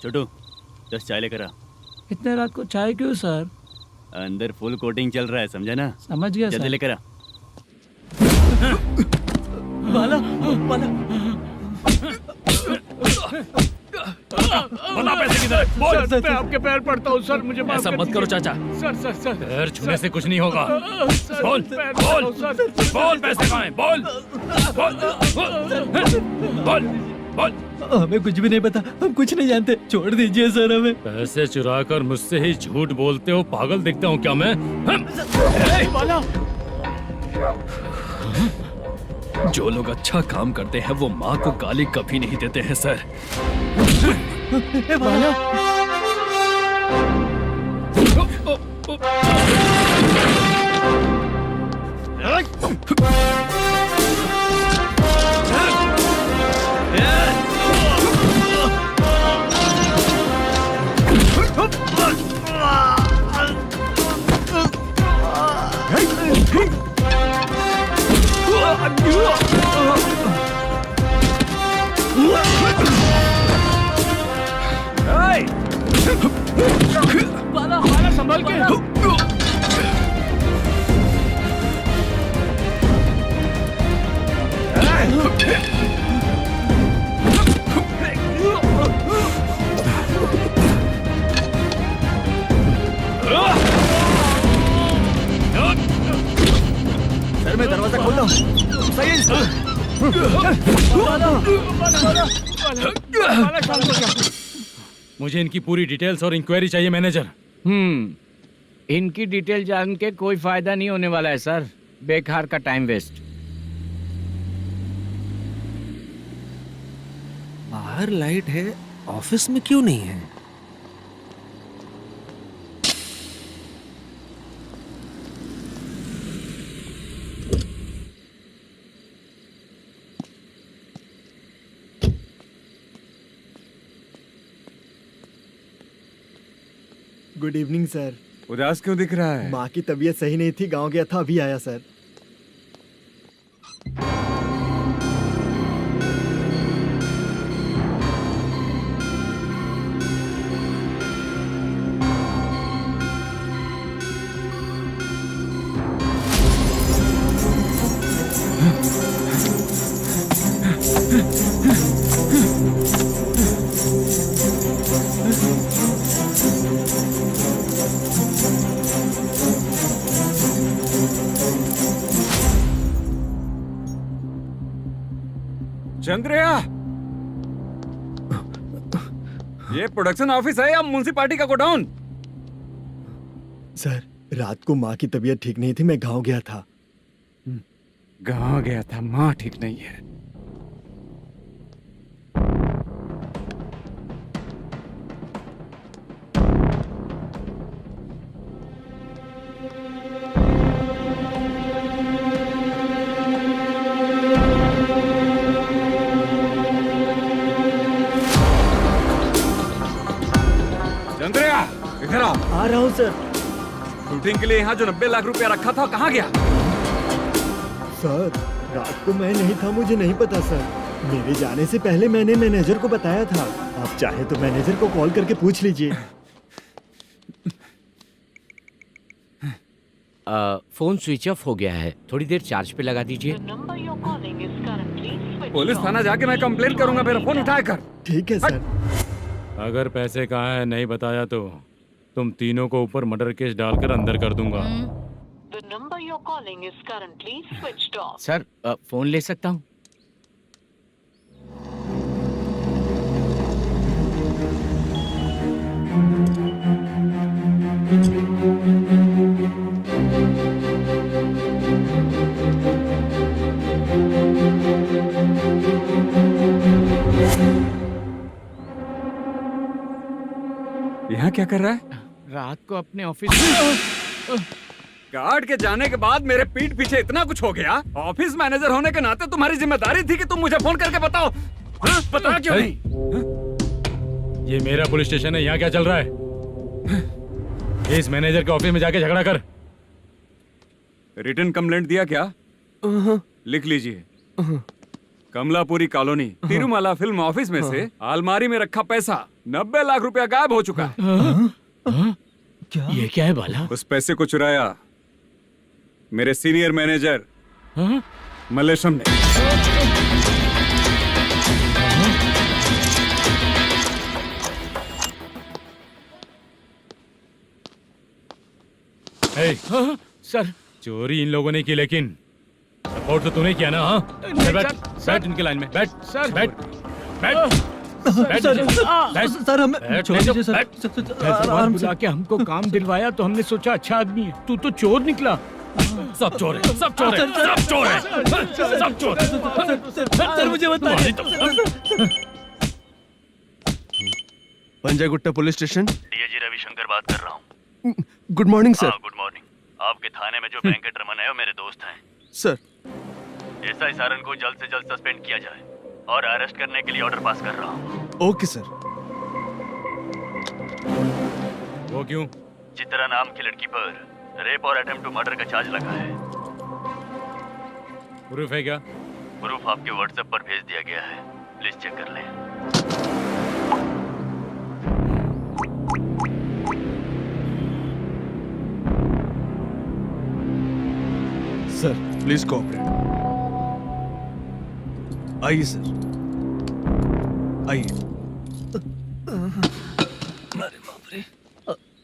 छोटू 10 चाय लेकर आ। इतने रात को चाय क्यों सर? अंदर फुल कोटिंग चल रहा है, समझा ना? समझ गया जल्दी सर। लेकर आ। बाला बाला बता पैसे किधर है? बोल। सर, मैं आपके पैर पड़ता हूँ सर, मुझे माफ ऐसा कर मत करो दीजिए। चाचा। सर सर सर पैर छूने से कुछ नहीं होगा। सर, बोल पैर बोल पड़ता हूँ, सर। बोल, पैसे कहाँ हैं? बोल बोल बोल बोल। हमें कुछ भी नहीं पता, हम कुछ नहीं जानते, छोड़ दीजिए सर हमें। पैसे चुराकर मुझसे ही झूठ बोलते हो, पागल दिखता हूँ क्या मैं? जो लोग अच्छा काम करते हैं वो माँ को गाली कभी नहीं देते हैं सर। बाला संभाल के। सर मैं दरवाजा खोलता हूँ। सही है मुझे इनकी पूरी डिटेल्स और इंक्वायरी चाहिए मैनेजर। इनकी डिटेल जान के कोई फायदा नहीं होने वाला है सर, बेकार का टाइम वेस्ट। बाहर लाइट है, ऑफिस में क्यों नहीं है? Good evening sir. उदास क्यों दिख रहा है? माँ की तबीयत सही नहीं थी, गांव गया था, अभी आया सर। चंद्रया, ये प्रोडक्शन ऑफिस है या म्युनिसिपालिटी का गोडाउन? सर रात को माँ की तबीयत ठीक नहीं थी, मैं गांव गया था। गांव गया था, माँ ठीक नहीं है। इधर आओ। आ रहा हूँ सर। शूटिंग के लिए यहाँ जो 90 लाख रुपया रखा था कहाँ गया? सर रात को मैं नहीं था, मुझे नहीं पता सर। मेरे जाने से पहले मैंने मैनेजर को बताया था। आप चाहे तो मैनेजर को कॉल करके पूछ लीजिए। फोन स्विच ऑफ हो गया है, थोड़ी देर चार्ज पे लगा दीजिए। पुलिस थाना जाके मैं कंप्लेंट करूंगा, मेरा फोन उठाया कर। ठीक है सर। अगर पैसे कहाँ है नहीं बताया तो तुम तीनों को ऊपर मर्डर केस डालकर अंदर कर दूंगा। The number you're calling is currently switched off. Sir phone ले सकता हूँ? यहाँ क्या कर रहा है? रात को अपने ऑफिस गार्ड के जाने के बाद मेरे पीठ पीछे इतना कुछ हो गया। ऑफिस मैनेजर होने के नाते तुम्हारी जिम्मेदारी थी कि तुम मुझे फोन करके बताओ। हाँ? बता क्यों नहीं? ये मेरा पुलिस स्टेशन है, यहाँ क्या चल रहा है? इस मैनेजर के ऑफिस में जाके झगड़ा कर। रिटन कंप्लेंट दिया क्या? लिख लीजिए। Kamalapuri colony Tirumala film office में से अलमारी में रखा पैसा 90 लाख रुपया गायब हो चुका है। ये क्या है बाला? उस पैसे को चुराया मेरे सीनियर मैनेजर मल्लेशम ने। सर चोरी इन लोगों ने की, लेकिन सपोर्ट तो तूने किया ना? हाँ बैठ बैठ इनके लाइन में बैठ। सर बैठ बैठ सर हमें छोड़ दीजिए सर। आराम से आके हमको काम दिलवाया तो हमने सोचा अच्छा आदमी है, तू तो चोर निकला। सब चोर है, सब चोर है, सब चोर है, सब चोर है। सर मुझे बताइए। Panjagutta police station. DIG Ravishankar बात कर रहा हूँ। Good morning sir. Good morning. आपके थाने में जो वेंकट रमन है वो मेरे दोस्त हैं। सर एसआई सारन को जल्द से जल्द सस्पेंड किया जाए और अरेस्ट करने के लिए ऑर्डर पास कर रहा हूँ। Okay sir. वो क्यों? चित्रा नाम की लड़की पर रेप और अटेम्प्ट टू मर्डर का चार्ज लगा है। प्रूफ है क्या? प्रूफ आपके व्हाट्सएप पर भेज दिया गया है, प्लीज चेक कर लें। Sir please cooperate. आइए सर, आइए।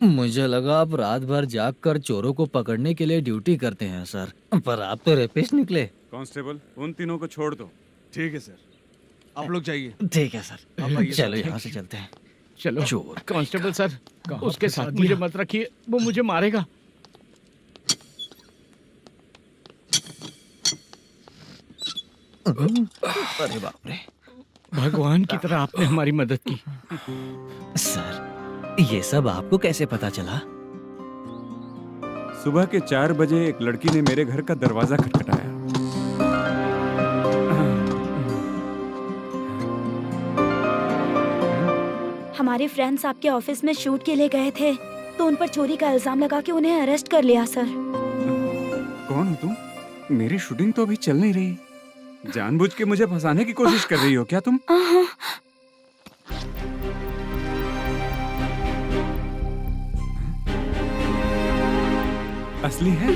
मुझे लगा आप रात भर जाग कर चोरों को पकड़ने के लिए ड्यूटी करते हैं सर, पर आप तो रेपिस्ट निकले। कांस्टेबल उन तीनों को छोड़ दो। ठीक है सर, आप लोग जाइए। ठीक है सर, चलो यहाँ से चलते हैं। चलो चोर। कांस्टेबल सर उसके साथ मुझे मत रखिए, वो मुझे मारेगा। अरे बाप रे, भगवान की तरह आपने हमारी मदद की। सर ये सब आपको कैसे पता चला? सुबह के 4 बजे एक लड़की ने मेरे घर का दरवाजा खटखटाया। हमारे फ्रेंड्स आपके ऑफिस में शूट के लिए गए थे तो उन पर चोरी का इल्जाम लगा के उन्हें अरेस्ट कर लिया सर। कौन हो तुम? मेरी शूटिंग तो अभी चल नहीं रही। जानबूझ के मुझे फंसाने की कोशिश कर रही हो क्या तुम? असली है?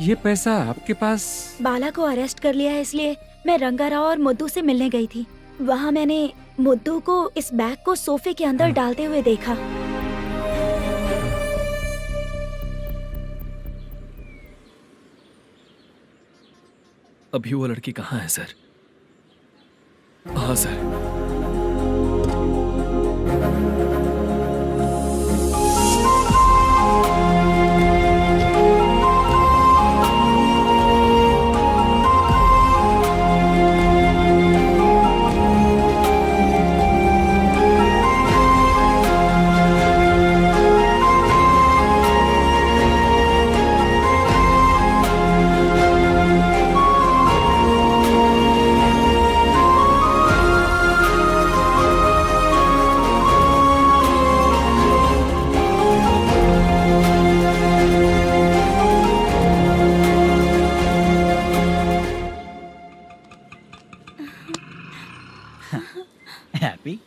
ये पैसा आपके पास? बाला को अरेस्ट कर लिया है इसलिए मैं रंगाराव और मुद्दू से मिलने गई थी। वहाँ मैंने मुद्दू को इस बैग को सोफे के अंदर डालते हुए देखा। अभी वो लड़की कहाँ है सर? हाँ सर। पप्पी।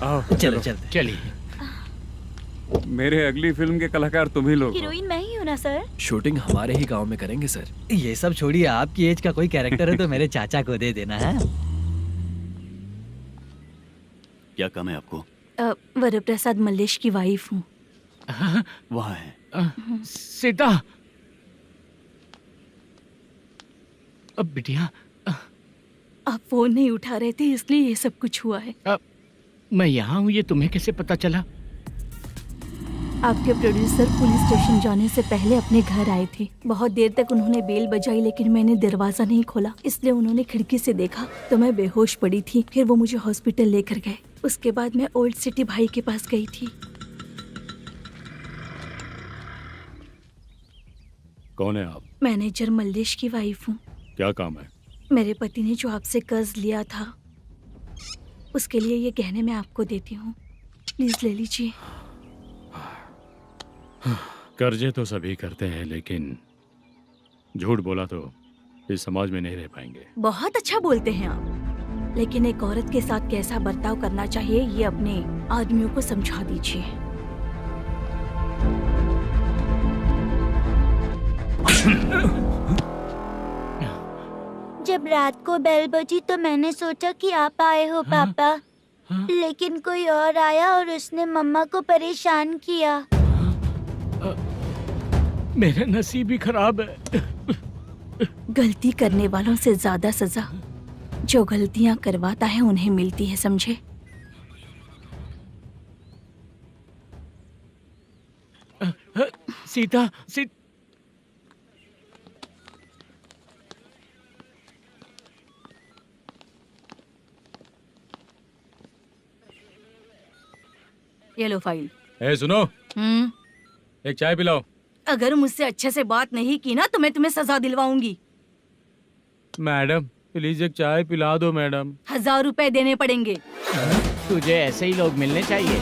आओ चलो चलते। चलिए। मेरे अगली फिल्म के कलाकार तुम ही लोग हो। हीरोइन मैं ही हूँ ना सर। शूटिंग हमारे ही गांव में करेंगे सर। ये सब छोड़िए, आपकी एज का कोई कैरेक्टर है तो मेरे चाचा को दे देना है। क्या काम है आपको? वरप्रसाद मल्लेश की वाइफ हूँ। वहाँ है। सीता। अब बिटिया आप फोन नहीं उठा रहे थे इसलिए ये सब कुछ हुआ है। मैं यहाँ हूँ, ये तुम्हें कैसे पता चला? आपके प्रोड्यूसर पुलिस स्टेशन जाने से पहले अपने घर आए थे। बहुत देर तक उन्होंने बेल बजाई लेकिन मैंने दरवाजा नहीं खोला, इसलिए उन्होंने खिड़की से देखा तो मैं बेहोश पड़ी थी। फिर वो मुझे हॉस्पिटल लेकर गए। उसके बाद मैं ओल्ड सिटी भाई के पास गई थी। कौन है आप? मैनेजर मल्लेश की वाइफ हूँ। क्या काम है? मेरे पति ने जो आपसे कर्ज लिया था उसके लिए ये गहने मैं आपको देती हूँ, प्लीज ले लीजिए। कर्जे तो सभी करते हैं, लेकिन झूठ बोला तो इस समाज में नहीं रह पाएंगे। बहुत अच्छा बोलते हैं आप, लेकिन एक औरत के साथ कैसा बर्ताव करना चाहिए ये अपने आदमियों को समझा दीजिए। जब रात को बेल बजी तो मैंने सोचा कि आप आए हो पापा, लेकिन कोई और आया और उसने मम्मा को परेशान किया। मेरा नसीब ही खराब है। गलती करने वालों से ज्यादा सजा जो गलतियां करवाता है उन्हें मिलती है, समझे? सीता, ये लो फाइल। ए सुनो, एक चाय पिलाओ। अगर मुझसे अच्छे से बात नहीं की ना तो मैं तुम्हें सजा दिलवाऊंगी। मैडम प्लीज एक चाय पिला दो मैडम। 1000 रुपए देने पड़ेंगे। तुझे ऐसे ही लोग मिलने चाहिए।